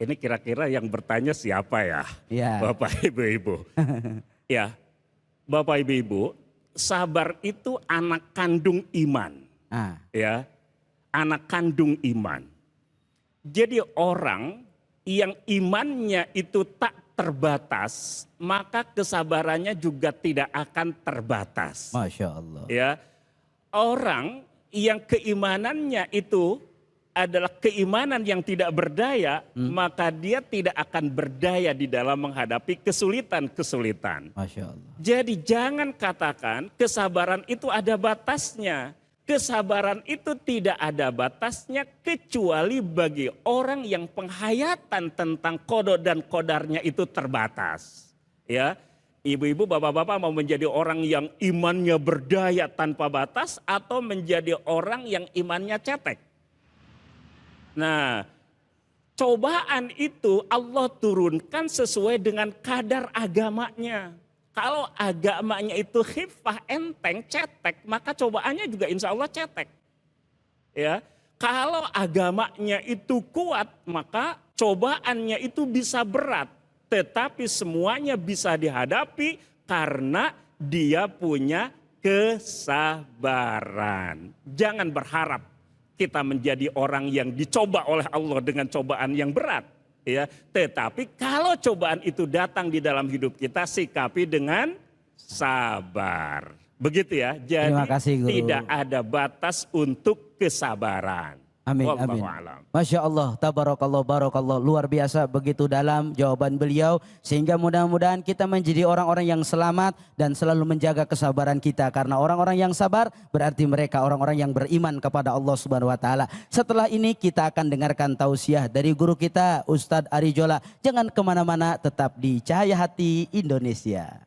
ini kira-kira yang bertanya siapa ya? Ya. Bapak Ibu-Ibu. Ya, Bapak Ibu-Ibu, sabar itu anak kandung iman. Ya, anak kandung iman. Jadi orang yang imannya itu tak terbatas, maka kesabarannya juga tidak akan terbatas. Masya Allah. Ya, orang yang keimanannya itu adalah keimanan yang tidak berdaya, maka dia tidak akan berdaya di dalam menghadapi kesulitan-kesulitan. Masya Allah. Jadi jangan katakan kesabaran itu ada batasnya. Kesabaran itu tidak ada batasnya kecuali bagi orang yang penghayatan tentang qada dan qadarnya itu terbatas. Ya. Ibu-ibu, bapak-bapak mau menjadi orang yang imannya berdaya tanpa batas atau menjadi orang yang imannya cetek? Nah, cobaan itu Allah turunkan sesuai dengan kadar agamanya. Kalau agamanya itu khifah, enteng, cetek, maka cobaannya juga insya Allah cetek. Ya, kalau agamanya itu kuat, maka cobaannya itu bisa berat. Tetapi semuanya bisa dihadapi karena dia punya kesabaran. Jangan berharap kita menjadi orang yang dicoba oleh Allah dengan cobaan yang berat. Ya, tetapi kalau cobaan itu datang di dalam hidup kita, sikapi dengan sabar. Begitu ya. Jadi Terima kasih, Guru. tidak ada batas untuk kesabaran. Amin, amin. Masya Allah, tabarakallah, barakallah, luar biasa, begitu dalam jawaban beliau. Sehingga mudah-mudahan kita menjadi orang-orang yang selamat dan selalu menjaga kesabaran kita. Karena orang-orang yang sabar berarti mereka orang-orang yang beriman kepada Allah Subhanahu wa taala. Setelah ini kita akan dengarkan tausiah dari guru kita Ustadz Ari Jola. Jangan kemana-mana, tetap di Cahaya Hati Indonesia.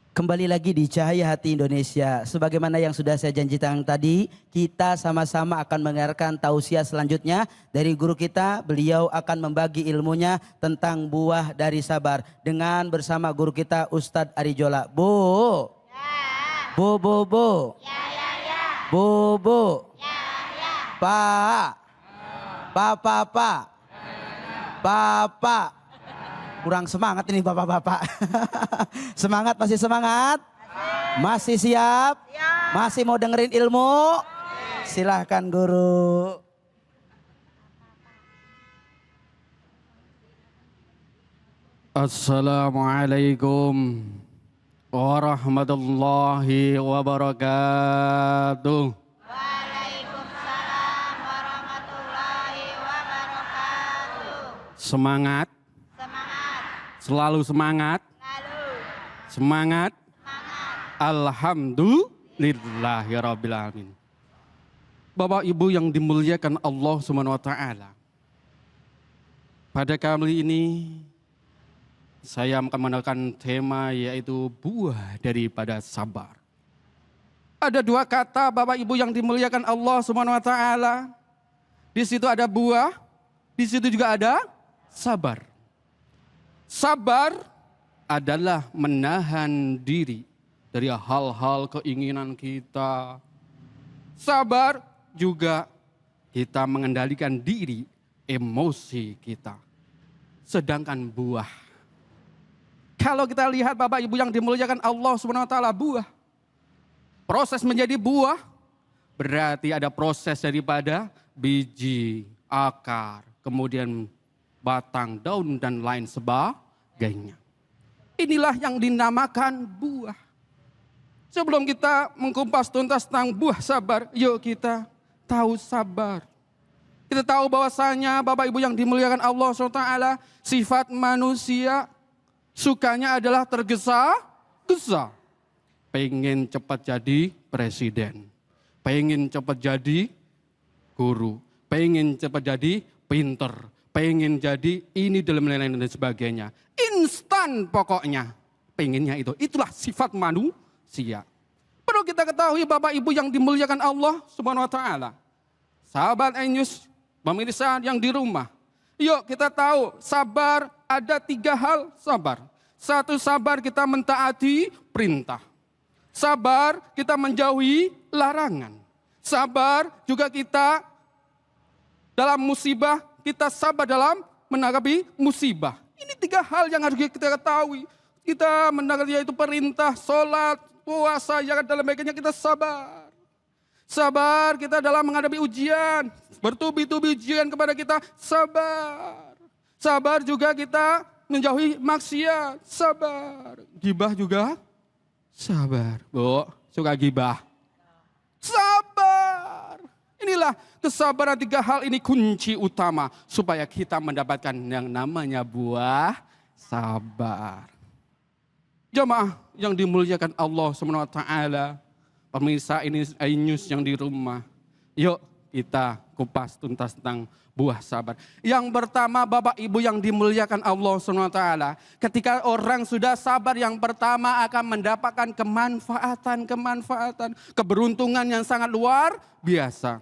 Kembali lagi di Cahaya Hati Indonesia. Sebagaimana yang sudah saya janjikan tadi, kita sama-sama akan mendengarkan tausiah selanjutnya dari guru kita. Beliau akan membagi ilmunya tentang buah dari sabar dengan bersama guru kita Ustadz Ari Jola. Bu. Ya. Bu. Ya, ya, ya. Bu. Ya, ya. Pak. Pak. Bapak. Kurang semangat ini bapak-bapak. Semangat, masih semangat? Masih siap? Masih mau dengerin ilmu? Silahkan guru. Assalamualaikum warahmatullahi wabarakatuh. Waalaikumsalam warahmatullahi wabarakatuh. Semangat. Selalu semangat. Semangat. Alhamdulillahirabbil alamin. Bapak Ibu yang dimuliakan Allah Subhanahu wa taala. Pada kali ini saya akan menekan tema yaitu buah daripada sabar. Ada dua kata Bapak Ibu yang dimuliakan Allah Subhanahu wa taala. Di situ ada buah, di situ juga ada sabar. Sabar adalah menahan diri dari hal-hal keinginan kita. Sabar juga kita mengendalikan diri, emosi kita. Sedangkan buah, kalau kita lihat Bapak Ibu yang dimuliakan Allah Subhanahu wa taala, buah. Proses menjadi buah berarti ada proses daripada biji. akar, kemudian batang, daun, dan lain sebagainya. Inilah yang dinamakan buah. Sebelum kita mengkupas tuntas tentang buah sabar, yuk kita tahu sabar. Kita tahu bahwasanya Bapak Ibu yang dimuliakan Allah SWT, sifat manusia sukanya adalah tergesa-gesa. Pengen cepat jadi presiden, pengen cepat jadi guru, pengen cepat jadi pinter, pengen jadi ini dalam lain-lain dan sebagainya. Instan pokoknya, pengennya itu. Itulah sifat manusia. Perlu kita ketahui Bapak Ibu yang dimuliakan Allah Subhanahu wa taala. Sahabat Ainus, pemirsa yang di rumah. Yuk kita tahu sabar ada 3 hal sabar. 1, sabar kita mentaati perintah. Sabar kita menjauhi larangan. Sabar juga kita dalam musibah, kita sabar dalam menanggapi musibah. Ini 3 hal yang harus kita ketahui. Kita menanggapi yaitu perintah, sholat, puasa, yang dalam baiknya kita sabar. Sabar kita dalam menghadapi ujian, bertubi-tubi ujian kepada kita, sabar. Sabar juga kita menjauhi maksiat, sabar. Gibah juga sabar. Bu, suka gibah? Sabar. Inilah kesabaran 3 hal ini kunci utama supaya kita mendapatkan yang namanya buah sabar. Jamaah yang dimuliakan Allah SWT, pemirsa ini Ainus yang di rumah. Yuk kita kupas tuntas tentang buah sabar. Yang pertama Bapak Ibu yang dimuliakan Allah SWT, ketika orang sudah sabar yang pertama akan mendapatkan kemanfaatan, keberuntungan yang sangat luar biasa.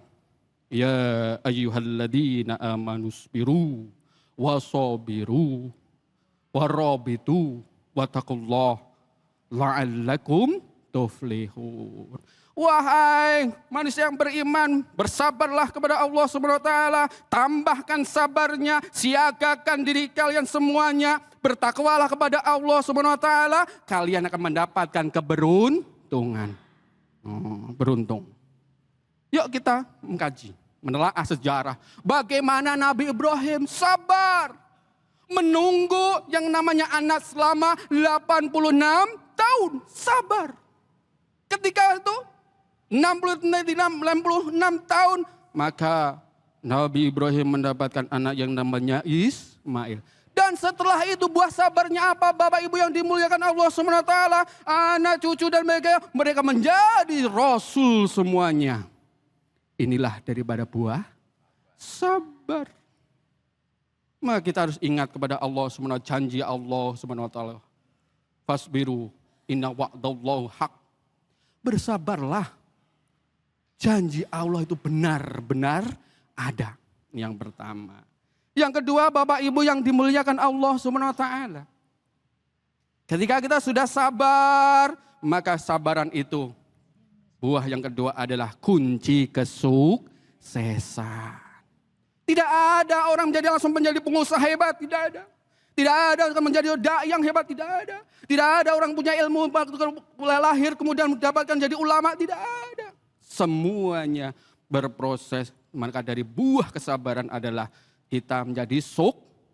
Ya ayyuhalladzina amanu sabiru wasabiru warabitu wattaqullah la'allakum tuflihun. Wahai manusia yang beriman, bersabarlah kepada Allah Subhanahu wa taala, tambahkan sabarnya, siagakan diri kalian semuanya, bertakwalah kepada Allah Subhanahu wa taala, kalian akan mendapatkan keberuntungan. Beruntung. Yuk kita mengkaji, menelaah sejarah bagaimana Nabi Ibrahim sabar menunggu yang namanya anak selama 86 tahun, sabar. Ketika itu 66 tahun, maka Nabi Ibrahim mendapatkan anak yang namanya Ismail. Dan setelah itu buah sabarnya apa Bapak Ibu yang dimuliakan Allah SWT? Anak, cucu dan mereka menjadi rasul semuanya. Inilah daripada buah sabar. Maka kita harus ingat kepada Allah SWT, janji Allah SWT. Fasbiru inna wa'dallahu haq. Bersabarlah. Janji Allah itu benar-benar ada. Yang pertama. Yang kedua Bapak Ibu yang dimuliakan Allah SWT. Ketika kita sudah sabar, maka sabaran itu. Buah yang kedua adalah kunci kesuksesan. Tidak ada orang langsung menjadi pengusaha hebat, tidak ada. Tidak ada orang menjadi dai yang hebat, tidak ada. Tidak ada orang punya ilmu, mulai lahir kemudian mendapatkan jadi ulama, tidak ada. Semuanya berproses, maka dari buah kesabaran adalah kita menjadi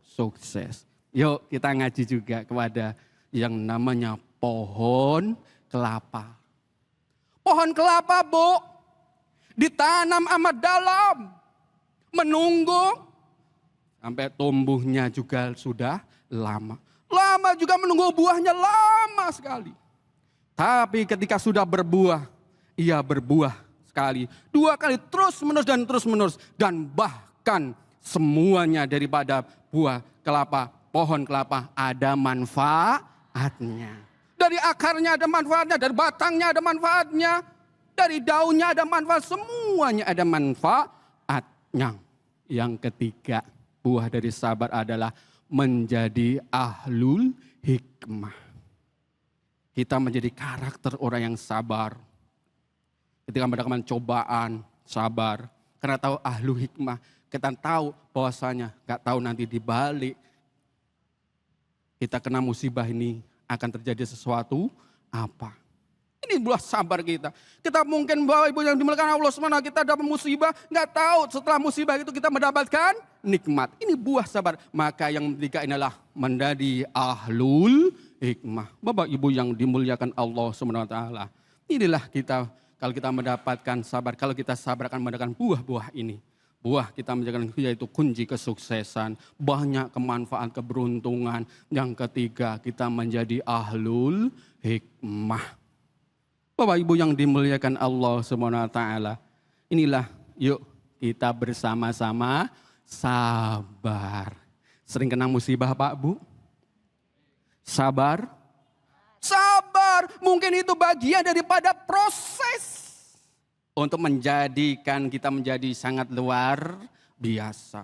sukses. Yuk kita ngaji juga kepada yang namanya pohon kelapa. Pohon kelapa, Bu, ditanam amat dalam. Menunggu sampai tumbuhnya juga sudah lama. Lama juga menunggu buahnya lama sekali. Tapi ketika sudah berbuah, ia berbuah sekali, 2 kali, terus menerus. Dan bahkan semuanya daripada buah kelapa, pohon kelapa ada manfaatnya. Dari akarnya ada manfaatnya, dari batangnya ada manfaatnya, dari daunnya ada manfaat, semuanya ada manfaatnya. Yang ketiga, buah dari sabar adalah menjadi ahlul hikmah. Kita menjadi karakter orang yang sabar. Ketika mendapatkan cobaan, sabar. Karena tahu ahlul hikmah, kita tahu bahwasanya gak tahu nanti di balik kita kena musibah ini akan terjadi sesuatu apa. Ini buah sabar kita. Kita mungkin Bapak Ibu yang dimuliakan Allah SWT, kita dapat musibah, nggak tahu setelah musibah itu kita mendapatkan nikmat. Ini buah sabar. Maka yang ketiga inilah menjadi ahlul hikmah. Bapak Ibu yang dimuliakan Allah SWT. Inilah kita, kalau kita mendapatkan sabar, kalau kita sabar akan mendapatkan buah-buah ini. Buah kita menjaga yaitu kunci kesuksesan, banyak kemanfaat, keberuntungan. Yang ketiga kita menjadi ahlul hikmah. Bapak Ibu yang dimuliakan Allah SWT. Inilah yuk kita bersama-sama sabar. Sering kena musibah Pak Bu? Sabar? Sabar, mungkin itu bagian daripada proses untuk menjadikan kita menjadi sangat luar biasa.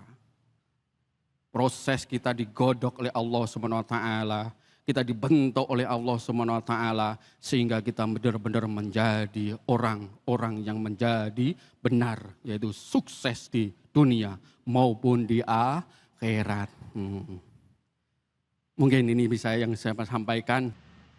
Proses kita digodok oleh Allah SWT, kita dibentuk oleh Allah SWT, sehingga kita benar-benar menjadi orang-orang yang menjadi benar, yaitu sukses di dunia maupun di akhirat. Mungkin ini bisa yang saya sampaikan.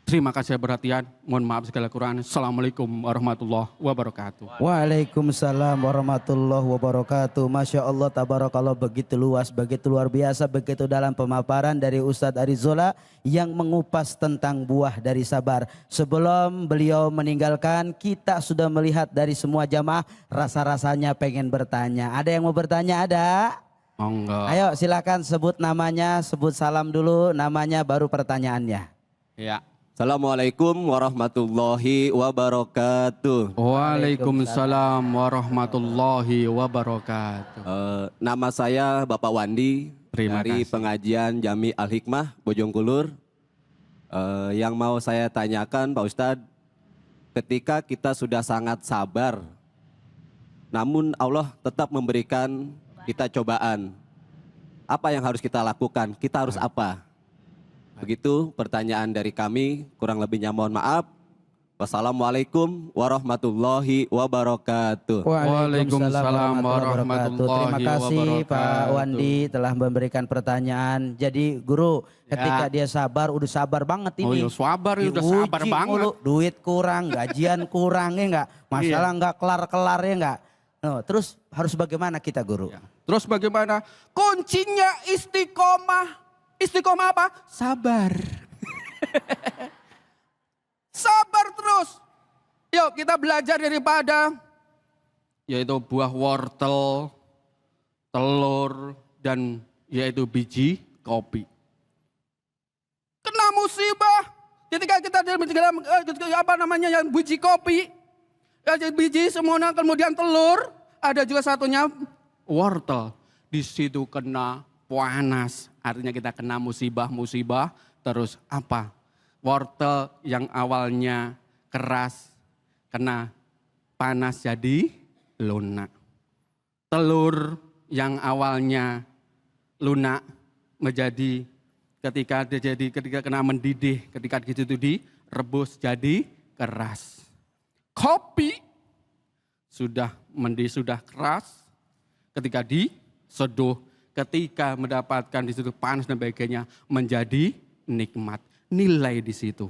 Terima kasih perhatian. Mohon maaf segala kekurangan. Assalamualaikum warahmatullahi wabarakatuh. Waalaikumsalam warahmatullahi wabarakatuh. Masya Allah, tabarakallah, begitu luas, begitu luar biasa, begitu dalam pemaparan dari Ustadz Arizola yang mengupas tentang buah dari sabar. Sebelum beliau meninggalkan, kita sudah melihat dari semua jamaah rasa-rasanya pengen bertanya. Ada yang mau bertanya? Ada? Oh, enggak. Ayo silakan sebut namanya, sebut salam dulu, namanya baru pertanyaannya. Ya. Assalamualaikum warahmatullahi wabarakatuh. Waalaikumsalam warahmatullahi wabarakatuh. Nama saya Bapak Wandi Terima dari kasih. pengajian Jami Al-Hikmah Bojongkulur. Yang mau saya tanyakan Pak Ustadz, ketika kita sudah sangat sabar, namun Allah tetap memberikan kita cobaan, apa yang harus kita lakukan? Kita harus apa? Begitu pertanyaan dari kami, kurang lebihnya mohon maaf. Wassalamualaikum warahmatullahi wabarakatuh. Waalaikumsalam warahmatullahi Terima kasih Pak Wandi telah memberikan pertanyaan. Jadi guru, ketika dia sabar, udah sabar banget Oh ini. ya sabar, ya udah sabar Diuji banget. mulu, duit kurang, gajian kurang ya enggak, masalah enggak kelar-kelar ya enggak. No, terus harus bagaimana kita guru? Terus bagaimana? Kuncinya istiqomah. Istiqomah apa? Sabar. Sabar terus. Yuk kita belajar daripada yaitu buah wortel, telur, dan yaitu biji kopi. Kena musibah. Ketika kita dalam apa namanya yang biji kopi, biji semuanya, kemudian telur, ada juga satunya wortel. Di situ kena panas, artinya kita kena musibah-musibah, terus apa? Wortel yang awalnya keras, kena panas jadi lunak. Telur yang awalnya lunak menjadi ketika kena mendidih, ketika itu direbus jadi keras. Kopi sudah keras, ketika diseduh, ketika mendapatkan di situ panas dan sebagainya menjadi nikmat. Nilai di situ.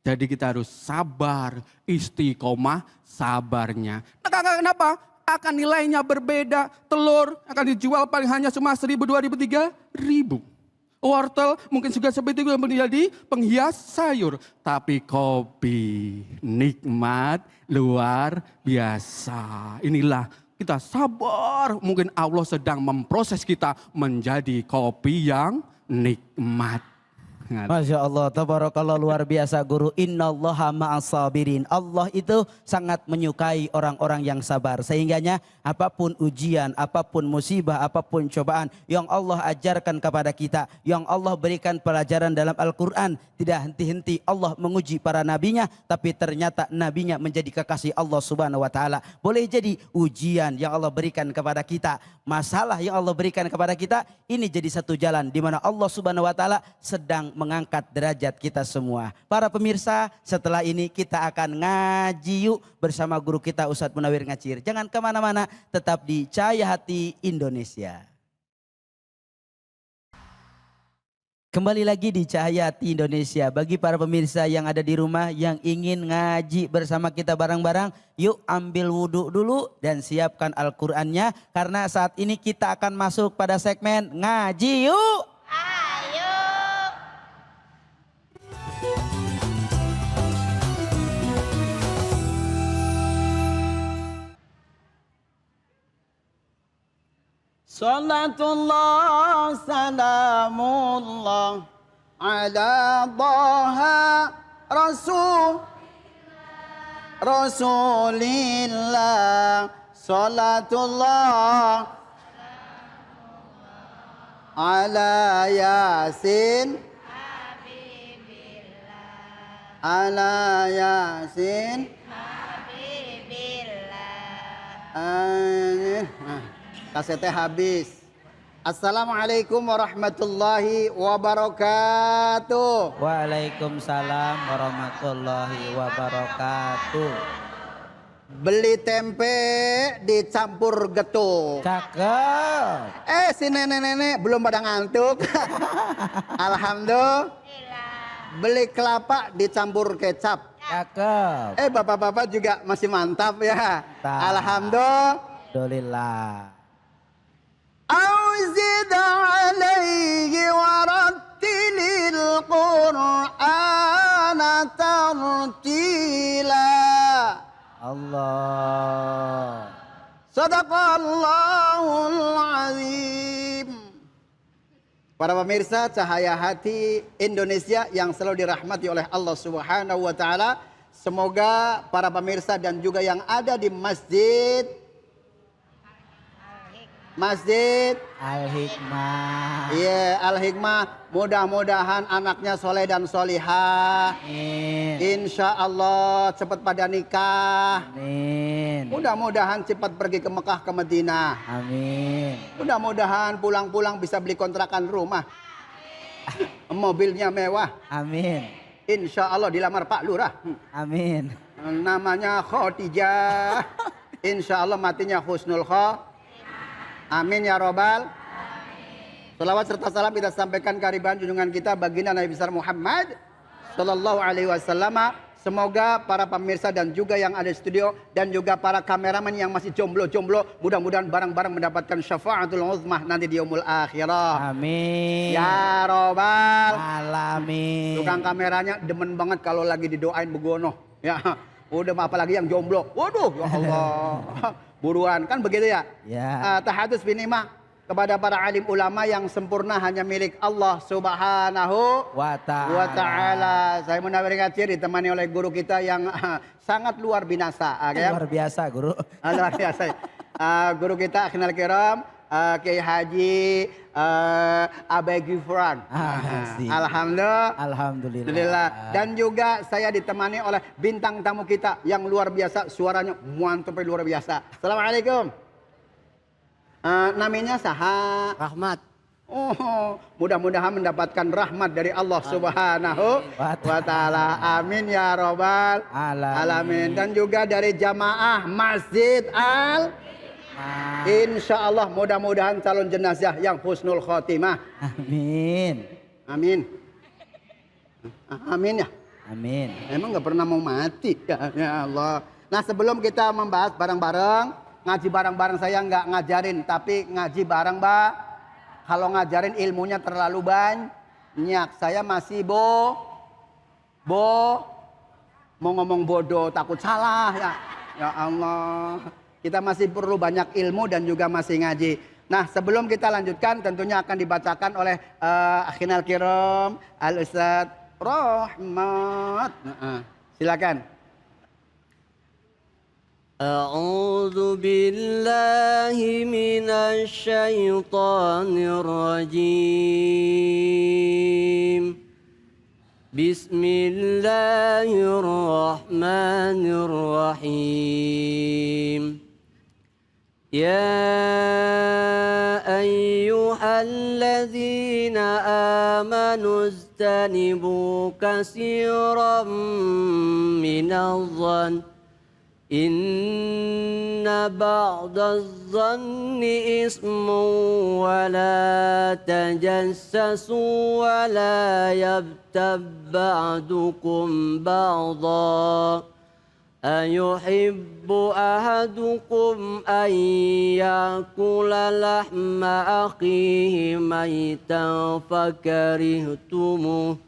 Jadi kita harus sabar, istiqomah sabarnya. Nah, kenapa? Akan nilainya berbeda. Telur akan dijual paling hanya cuma 1.000, 2.000, 3.000. Wortel mungkin juga seperti itu menjadi penghias sayur. Tapi kopi nikmat luar biasa. Inilah kita sabar, mungkin Allah sedang memproses kita menjadi kopi yang nikmat. Masya Allah, tabarakallah, luar biasa guru. Innallaha ma'as sabirin. Allah itu sangat menyukai orang-orang yang sabar. Sehingganya apapun ujian, apapun musibah, apapun cobaan yang Allah ajarkan kepada kita, yang Allah berikan pelajaran dalam Al-Quran, tidak henti-henti Allah menguji para nabinya, tapi ternyata nabinya menjadi kekasih Allah Subhanahu wa Ta'ala. Boleh jadi ujian yang Allah berikan kepada kita, masalah yang Allah berikan kepada kita, ini jadi satu jalan di mana Allah Subhanahu wa Ta'ala sedang mengangkat derajat kita semua. Para pemirsa, setelah ini kita akan ngaji yuk bersama guru kita Ustadz Munawir Ngacir. Jangan kemana-mana, tetap di Cahaya Hati Indonesia. Kembali lagi di Cahaya Hati Indonesia. Bagi para pemirsa yang ada di rumah yang ingin ngaji bersama kita bareng-bareng, yuk ambil wudhu dulu dan siapkan Al-Qur'annya karena saat ini kita akan masuk pada segmen ngaji yuk. Ayo. Salatullah salamullah ala Taha Rasulillah. Salatullah ala Yasin ala Yasin kasetnya habis. Assalamualaikum warahmatullahi wabarakatuh. Waalaikumsalam warahmatullahi wabarakatuh. Beli tempe dicampur getuk. Cakep. Si nenek-nenek belum pada ngantuk. Alhamdulillah. Beli kelapa dicampur kecap. Cakep. Bapak-bapak juga masih mantap ya. Mantap. Alhamdulillah. أوزد عليه ورتل القرآن ترتيلا. Allah. Sadaqallahul azim. Para pemirsa Cahaya Hati Indonesia yang selalu dirahmati oleh Allah Subhanahu wa taala, semoga para pemirsa dan juga yang ada di Masjid Al-Hikmah. Iya, Al-Hikmah. Mudah-mudahan anaknya soleh dan solihah. Amin. Insya Allah cepat pada nikah. Amin. Mudah-mudahan cepat pergi ke Mekah ke Madinah. Amin. Mudah-mudahan pulang-pulang bisa beli kontrakan rumah. Mobilnya mewah. Amin. Insya Allah dilamar Pak Lurah. Amin. Namanya Khadijah. Insya Allah matinya Husnul Khatimah. Amin ya robbal. Salawat serta salam kita sampaikan kehadiran junjungan kita baginda Nabi besar Muhammad sallallahu alaihi wasallam. Semoga para pemirsa dan juga yang ada di studio dan juga para kameramen yang masih jomblo-jomblo mudah-mudahan bareng-bareng mendapatkan syafaatul uzmah nanti di yaumul akhirah. Amin. Ya robbal alamin. Tukang kameranya demen banget kalau lagi didoain begono. Ya, udah apalagi yang jomblo. Waduh, ya Allah. Buruan kan begitu ya. Ya. Tahadus binimah kepada para alim ulama yang sempurna hanya milik Allah Subhanahu wa ta'ala. Saya menawarkan ditemani oleh guru kita yang sangat luar biasa. Luar biasa guru. Luar biasa. Guru kita Akhirul Kiram, Kiai Haji Abai Gifran. Alhamdulillah. Dan juga saya ditemani oleh bintang tamu kita yang luar biasa, suaranya mantap luar biasa. Assalamualaikum. Namanya Saha Rahmat. Oh, mudah-mudahan mendapatkan rahmat dari Allah Subhanahu wa taala. Amin ya robbal alamin. Dan juga dari jamaah Masjid Al Insya Allah mudah-mudahan calon jenazah yang husnul khotimah. Amin. Amin. Amin ya. Amin. Emang nggak pernah mau mati ya Allah. Nah sebelum kita membahas bareng-bareng, ngaji bareng-bareng saya nggak ngajarin, tapi ngaji bareng kalau ngajarin ilmunya terlalu banyak. Saya masih mau ngomong bodoh takut salah ya. Ya Allah. Kita masih perlu banyak ilmu dan juga masih ngaji. Nah sebelum kita lanjutkan tentunya akan dibacakan oleh Akhirul Kiram Al-Ustaz Rahmat. Silakan. A'udzu billahi minasy syaithanir rajim. Bismillahirrahmanirrahim. يا أيها الذين آمنوا اجتنبوا كثيرا من الظن Inna ba'daz-zanni ismun wa la tajassasu wa la yabtab ba'dukum ba'dha ayuhibbu ahadukum an yakula lahma akhihi maytan fakarihtumuh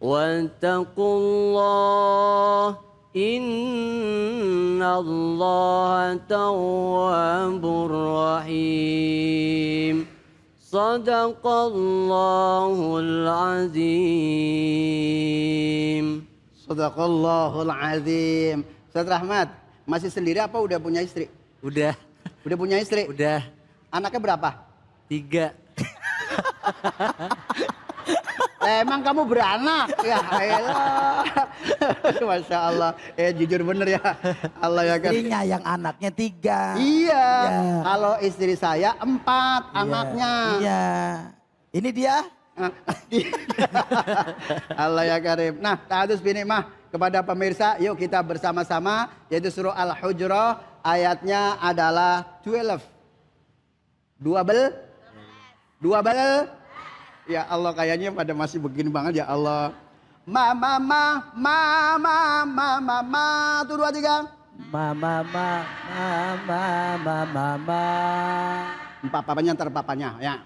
wattaqullah Inna Allah tawwabur rahim. Sadaqallahul azim. Sadaqallahul azim. Ustaz Rahmat, masih sendiri apa udah punya istri? Udah. Udah punya istri? Udah. Anaknya berapa? 3. Emang kamu beranak? Ya elah. Masya Allah. Jujur bener ya. Allah ya kan. Istrinya yang anaknya 3. Iya. Ya. Kalau istri saya 4 anaknya. Iya. Ini dia. Allah ya karim. Nah, ta'adus binikmah kepada pemirsa, yuk kita bersama-sama, yaitu surah Al-Hujrah, ayatnya adalah 12. 12. Ya Allah, kayaknya pada masih begini banget ya Allah. Mama, tuh 2, 3. Mama. Papanya ntar papanya ya.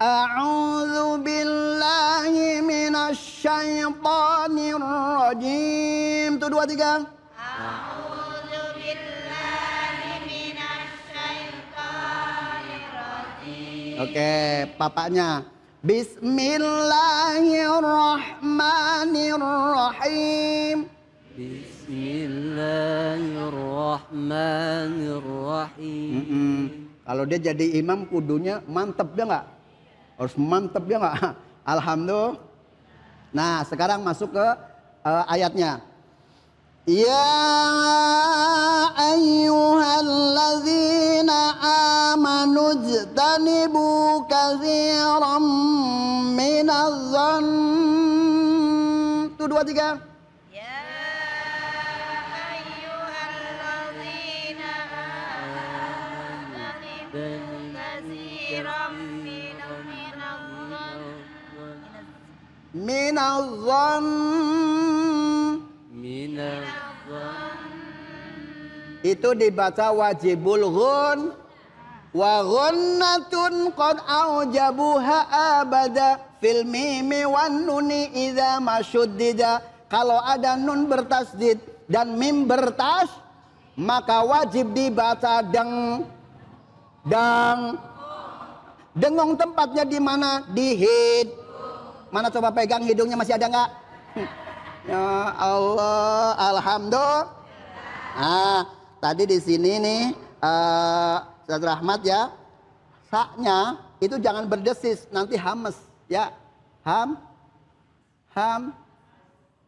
A'udzu billahi minasyaitonir rajim. Tuh 2, 3. A'udzu billahi minasyaitonir rajim. Oke, papanya. Bismillahirrahmanirrahim. Bismillahirrahmanirrahim. Kalau dia jadi imam kudunya mantep ya nggak? Harus mantep ya nggak? Alhamdulillah. Nah sekarang masuk ke ayatnya. Ya ayyuhalladzina amanu jtanibu katsiran minadh-dhann. Tuh 2, 3. Ya ayyuhalladzina amanu katsiran minadh-dhann. Itu dibaca wajibul ghun wa ghunnatun qad aujabuha abada fil mimi wan nuni idza mashuddida. Kalau ada nun bertasdid dan mim bertas, maka wajib dibaca dengong tempatnya di mana? Di hid. Mana coba pegang hidungnya, masih ada nggak? Ya Allah, alhamdulillah. Nah, tadi di sini nih, Ustaz Rahmat ya, saknya itu jangan berdesis, nanti hames ya. Ham,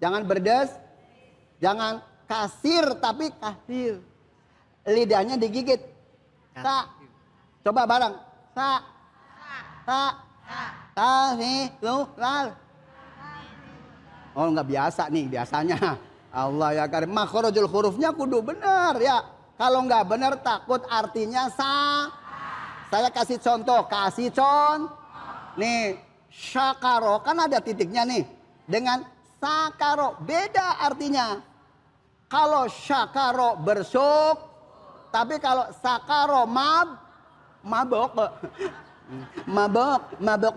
jangan berdes, jangan kasir tapi kasir. Lidahnya digigit. Sa, coba bareng. Sa, kasih, lal. Oh nggak biasa nih biasanya. Allah ya karim. Makhrajul hurufnya kudu benar ya. Kalau nggak benar takut artinya sa. Saya kasih contoh. Nih syakaro kan ada titiknya nih. Dengan sakaro beda artinya. Kalau syakaro bersyuk. Tapi kalau sakaro mabok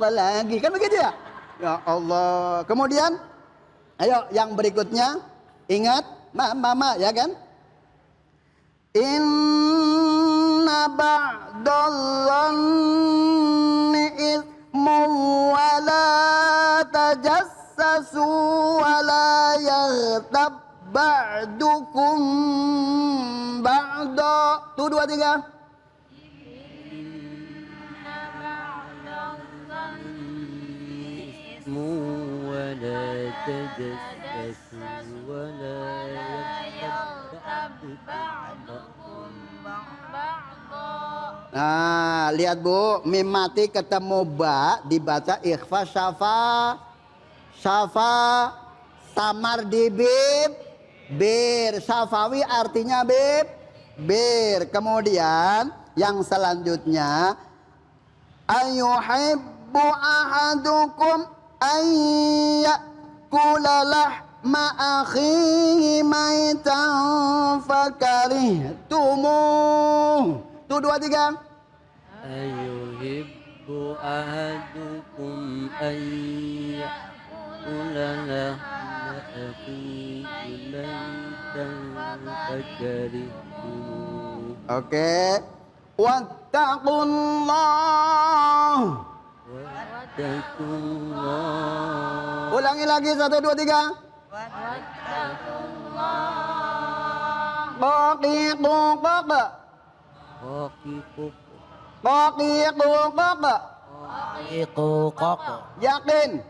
lagi. Kan begitu ya. Ya Allah. Kemudian ayo yang berikutnya, ingat mama ya kan? Inna ba'dadh-dhanni ismun wa la tajassasu wa la yaghtab ba'dukum ba'da. Tuh 2, 3. ولا تجسسوا ولا يغتب بعضكم بعضا. Nah, lihat Bu, mim mati ketemu ba dibaca ikhfa syafa. Samar di bib, bir. Safawi artinya bir. Kemudian yang selanjutnya, ayuhibbu ahadukum ayyakula lahma akhihi maitan fakarihtumuh. Tuh 2, 3. Ayuhibbu ahadukum ayyakula lahma akhihi maitan fakarihtumuh. Oke. Wattaqullah. Wattaqullah. Ulangi lagi 1, 2, 3. Qaqiquk. Qaqiquk. Qaqiquk. Iqoqok. Yakin.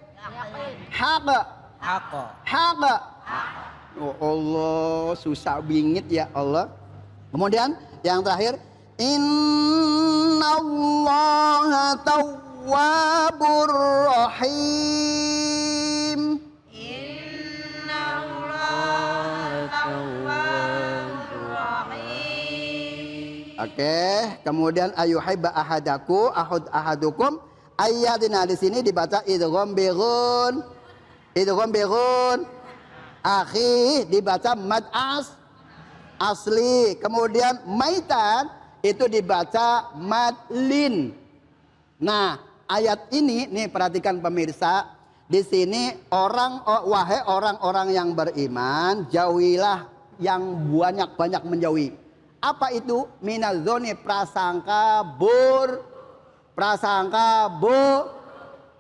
Haq. Haq. Oh Allah, susah bingit ya Allah. Kemudian yang terakhir, innallaha tawwabur rahim. Oke, kemudian ayuhibba ahadukum ayatina di sini dibaca idgham bighun. Idgham bighun. Akhi dibaca mad asli. Kemudian maitan itu dibaca mad lin. Nah, ayat ini nih perhatikan pemirsa, di sini wahai orang-orang yang beriman, jauhilah yang banyak-banyak menjauhi. Apa itu? Minadzoni, prasangka bur.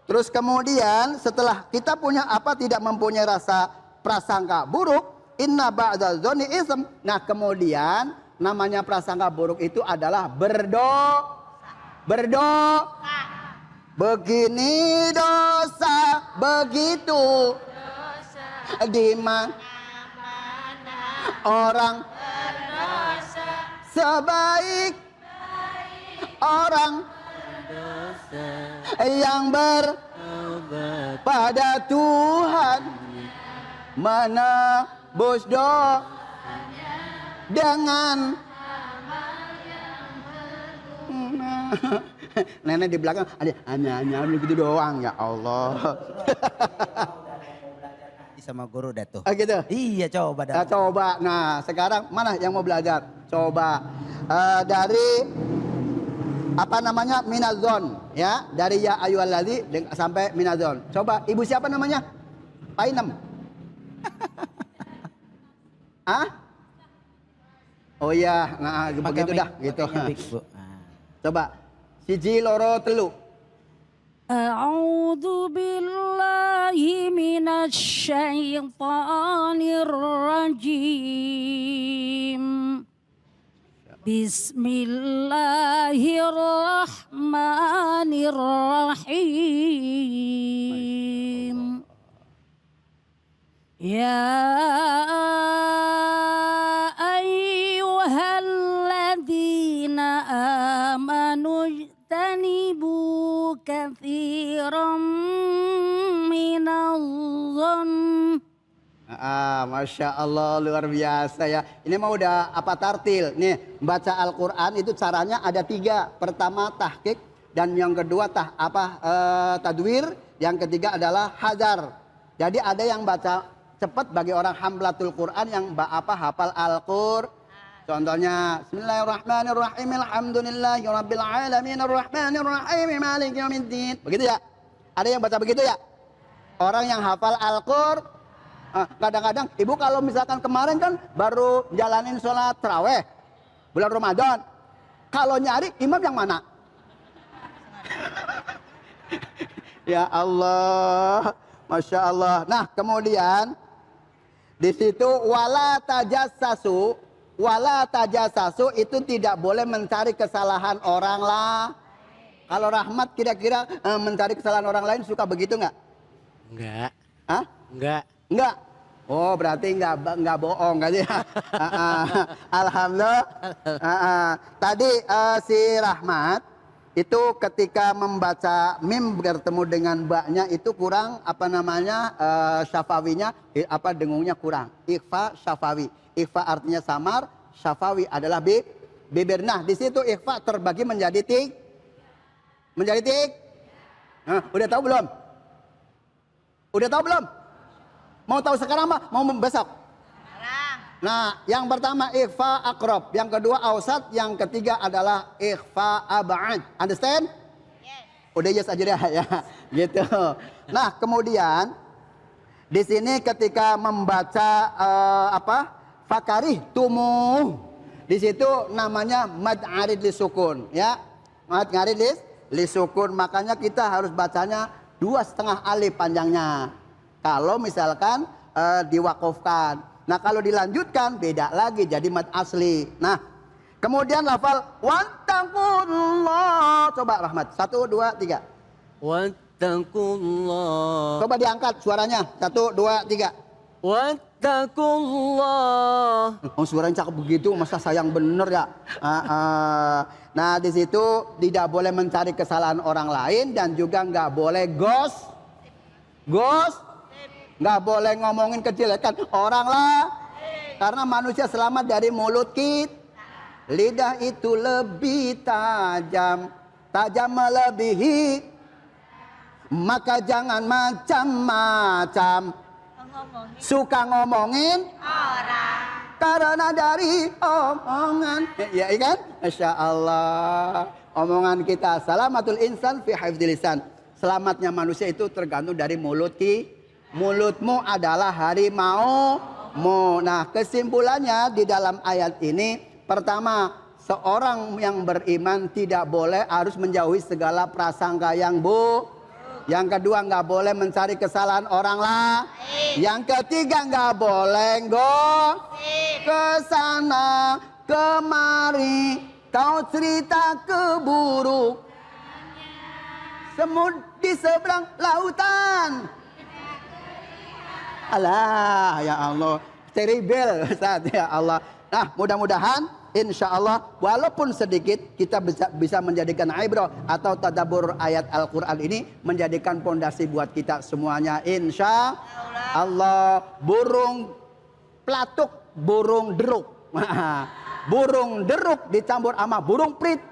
Terus kemudian setelah kita punya tidak mempunyai rasa prasangka buruk, inna ba'da dzoni ism. Nah, kemudian namanya prasangka buruk itu adalah berdoa. Begini dosa, begitu di mana orang sebaik orang yang pada Tuhan menebus doa dengan nenek di belakang ada hanya begitu doang ya Allah. Sama guru Dato. Gitu. Iya, coba dah. Coba. Nah, sekarang mana yang mau belajar? Coba dari minazon ya, dari ya ayyuhallazi sampai minazon. Coba ibu siapa namanya? Painem. Oh iya, nah begitu dah gitu. Coba siji loro telu. A'udzu billahi minasy syaithanir rajim. Bismillahirrahmanirrahim. Ya ayyuhalladzina amanu ijtanibu katsiran minadh-dhonn. Masya Allah, luar biasa ya. Ini mah udah tartil. Nih, baca Al-Quran itu caranya ada 3. Pertama tahqiq, dan yang kedua tadwir, yang ketiga adalah hadar. Jadi ada yang baca cepat bagi orang hamlatul Quran yang hafal Al-Qur'an. Contohnya Bismillahirrahmanirrahim, alhamdulillahirabbil alamin, arrahmanirrahim, maliki yaumiddin. Begitu ya? Ada yang baca begitu ya? Orang yang hafal Al-Qur'an. Kadang-kadang ibu kalau misalkan kemarin kan baru jalanin sholat taraweh bulan Ramadan, kalau nyari imam yang mana? Ya Allah, Masya Allah. Nah, kemudian di situ wala tajassasu itu tidak boleh mencari kesalahan orang lah. Kalau Rahmat kira-kira mencari kesalahan orang lain suka begitu nggak? Enggak. Enggak. Oh, berarti enggak bohong kan ya. Alhamdulillah. Tadi si Rahmat itu ketika membaca mim bertemu dengan baknya itu kurang apa namanya syafawinya dengungnya kurang. Ikhfa syafawi. Ikhfa artinya samar, syafawi adalah bibir. Nah, di situ ikhfa terbagi menjadi Nah, udah tahu belum? Udah tahu belum? Mau tahu sekarang apa? Mau besok? Nah, yang pertama ikhfa akrob, yang kedua ausat, yang ketiga adalah ikhfa ab'ad. Understand? Yes. Udah yes aja deh ya, gitu. Nah, kemudian di sini ketika membaca fakarih tumuh, di situ namanya mad arid lisukun, ya. Mad arid lisukun, makanya kita harus bacanya 2,5 alif panjangnya. Kalau misalkan diwakofkan. Nah, kalau dilanjutkan beda lagi jadi mad asli. Nah, kemudian lafal wattaqullah. Coba Rahmat. 1 2 3. Wattaqullah. Coba diangkat suaranya. 1 2 3. Wattaqullah. Oh, suaranya cakep begitu, masa sayang bener ya. Nah, di situ tidak boleh mencari kesalahan orang lain dan juga nggak boleh gos. Nggak boleh ngomongin kejelekan orang lah. Karena manusia selamat dari mulut kita. Lidah itu lebih tajam melebihi. Maka jangan macam-macam. Suka ngomongin orang. Karena dari omongan. Ya kan? Masya Allah. Omongan kita. Salamatul insan fi hifdzil lisan. Selamatnya manusia itu tergantung dari mulut kita. Mulutmu adalah harimaumu. Nah, kesimpulannya di dalam ayat ini, pertama, seorang yang beriman tidak boleh harus menjauhi segala prasangka yang buruk. Yang kedua, nggak boleh mencari kesalahan orang lah. Yang ketiga, nggak boleh ke sana kemari kau cerita keburuk. Semut di seberang lautan. Alah, ya Allah, terrible Ustaz, ya Allah. Nah, mudah-mudahan insya Allah walaupun sedikit kita bisa menjadikan ibrah atau tadabbur ayat Al-Quran ini menjadikan pondasi buat kita semuanya insya Allah. Burung pelatuk, burung deruk. Burung deruk dicampur sama burung prit,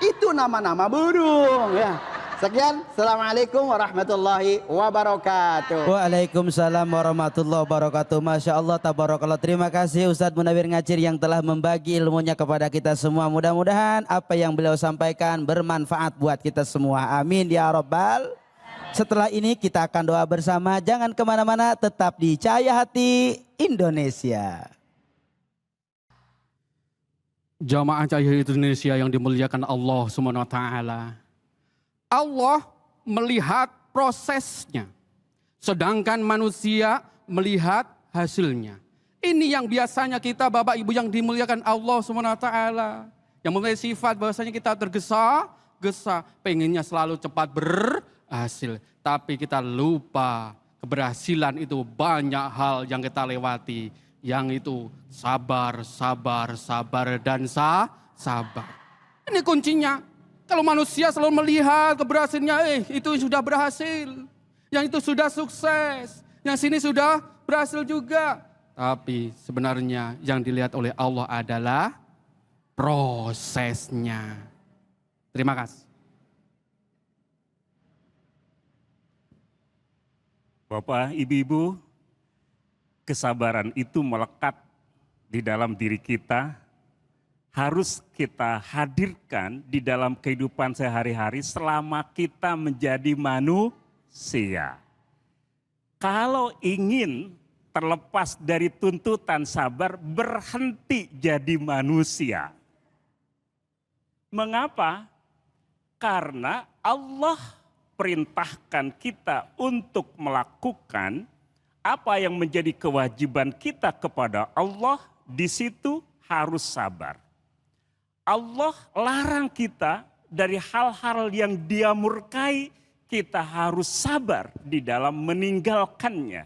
itu nama-nama burung ya. Sekian, Assalamualaikum warahmatullahi wabarakatuh. Waalaikumsalam warahmatullahi wabarakatuh. Masya Allah, tabarakallah. Terima kasih Ustadz Munawir Ngacir yang telah membagi ilmunya kepada kita semua. Mudah-mudahan apa yang beliau sampaikan bermanfaat buat kita semua. Amin ya Rabbal. Setelah ini kita akan doa bersama. Jangan kemana-mana, tetap di Cahaya Hati Indonesia. Jamaah Cahaya Indonesia yang dimuliakan Allah Subhanahu wa taala. Allah melihat prosesnya, sedangkan manusia melihat hasilnya. Ini yang biasanya kita Bapak Ibu yang dimuliakan Allah Subhanahu wa taala, yang memiliki sifat bahwasanya kita tergesa-gesa, pengennya selalu cepat berhasil, tapi kita lupa keberhasilan itu banyak hal yang kita lewati, yang itu sabar dan sabar. Ini kuncinya. Kalau manusia selalu melihat keberhasilannya, itu sudah berhasil, yang itu sudah sukses, yang sini sudah berhasil juga. Tapi sebenarnya yang dilihat oleh Allah adalah prosesnya. Terima kasih. Bapak, Ibu-ibu, kesabaran itu melekat di dalam diri kita. Harus kita hadirkan di dalam kehidupan sehari-hari selama kita menjadi manusia. Kalau ingin terlepas dari tuntutan sabar, berhenti jadi manusia. Mengapa? Karena Allah perintahkan kita untuk melakukan apa yang menjadi kewajiban kita kepada Allah, di situ harus sabar. Allah larang kita dari hal-hal yang Dia murkai, kita harus sabar di dalam meninggalkannya.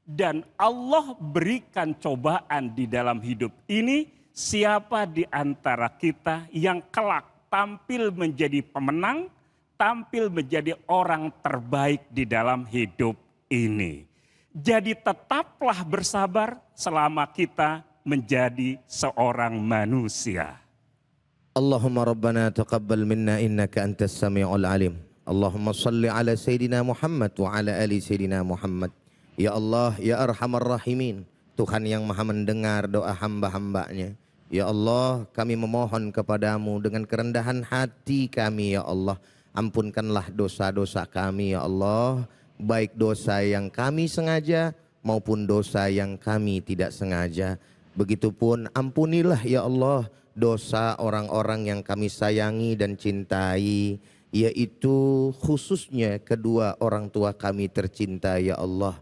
Dan Allah berikan cobaan di dalam hidup ini, siapa di antara kita yang kelak tampil menjadi pemenang, tampil menjadi orang terbaik di dalam hidup ini. Jadi tetaplah bersabar selama kita menjadi seorang manusia. Allahumma rabbana taqabbal minna innaka antas sami'ul alim. Allahumma salli ala Sayyidina Muhammad wa ala ali Sayyidina Muhammad. Ya Allah, ya Arhamar Rahimin, Tuhan yang maha mendengar doa hamba-hambanya. Ya Allah, kami memohon kepadamu dengan kerendahan hati kami, ya Allah. Ampunkanlah dosa-dosa kami, ya Allah. Baik dosa yang kami sengaja maupun dosa yang kami tidak sengaja. Begitupun ampunilah, ya Allah, dosa orang-orang yang kami sayangi dan cintai, yaitu khususnya kedua orang tua kami tercinta, ya Allah.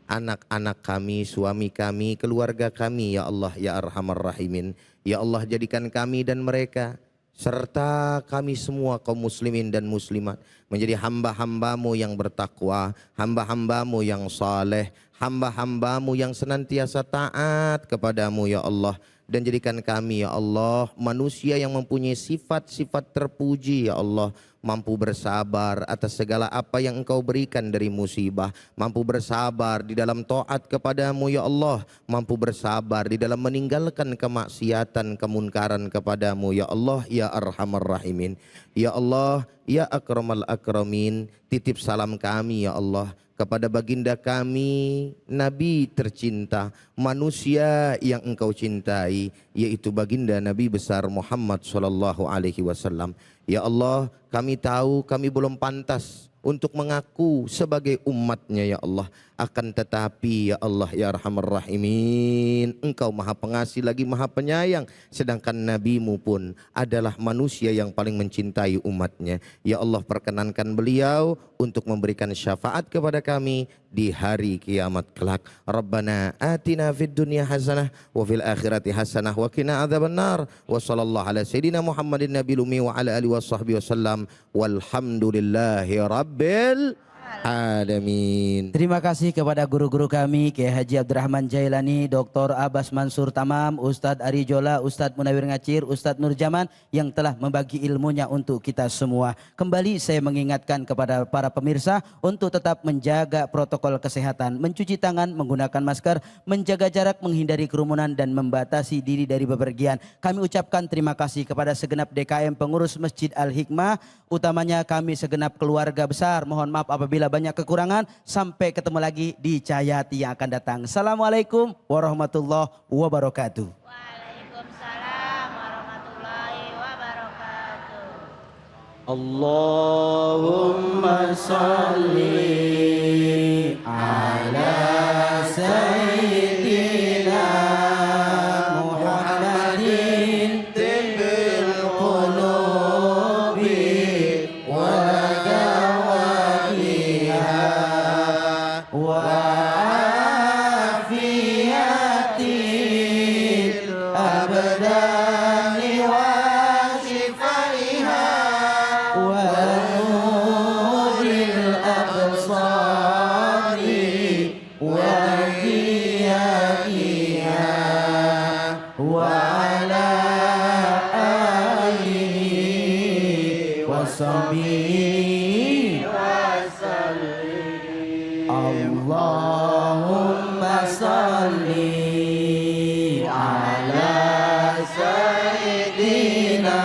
Anak-anak kami, suami kami, keluarga kami, ya Allah, ya Arhamar Rahimin. Ya Allah, jadikan kami dan mereka serta kami semua kaum muslimin dan muslimat menjadi hamba-hambamu yang bertakwa, hamba-hambamu yang saleh, hamba-hambamu yang senantiasa taat kepadamu, ya Allah. Dan jadikan kami, ya Allah, manusia yang mempunyai sifat-sifat terpuji, ya Allah. Mampu bersabar atas segala apa yang Engkau berikan dari musibah. Mampu bersabar di dalam taat kepadamu, ya Allah. Mampu bersabar di dalam meninggalkan kemaksiatan, kemunkaran kepadamu, ya Allah, ya Arhamar Rahimin. Ya Allah, ya Akramal Akramin, titip salam kami, ya Allah, kepada baginda kami, Nabi tercinta, manusia yang Engkau cintai, yaitu baginda Nabi besar Muhammad sallallahu alaihi wasallam. Ya Allah, kami tahu kami belum pantas untuk mengaku sebagai umatnya, ya Allah. Akan tetapi, ya Allah, ya Arhamar Rahimin, Engkau maha pengasih lagi maha penyayang. Sedangkan Nabimu pun adalah manusia yang paling mencintai umatnya. Ya Allah, perkenankan beliau untuk memberikan syafaat kepada kami di hari kiamat kelak. Rabbana atina fid dunya hasanah wa fil akhirati hasanah wa qina adzabannar. Wa sallallahu ala sayyidina Muhammadin nabiyil ummi wa ala alihi washabbihi wasallam. Walhamdulillahi rabbil alamin. Terima kasih kepada guru-guru kami, Kiai Haji Abdurrahman Jailani, Dr. Abbas Mansur Tamam, Ustadz Ari Jola, Ustadz Munawir Ngacir, Ustadz Nur Jaman yang telah membagi ilmunya untuk kita semua. Kembali saya mengingatkan kepada para pemirsa untuk tetap menjaga protokol kesehatan, mencuci tangan, menggunakan masker, menjaga jarak, menghindari kerumunan dan membatasi diri dari bepergian. Kami ucapkan terima kasih kepada segenap DKM pengurus Masjid Al-Hikmah, utamanya kami segenap keluarga besar. Mohon maaf apabila banyak kekurangan. Sampai ketemu lagi di Cahayati yang akan datang. Assalamualaikum warahmatullahi wabarakatuh. Waalaikumsalam warahmatullahi wabarakatuh. Allahumma salli ala sayyidina Muhammadin tibbil qulubi wa dawaiha wa afiyatil abdani wa shifaiha wa nuril absari wa diyaiha wa ala alihi wa sahbihi Allahumma salli ala sayyidina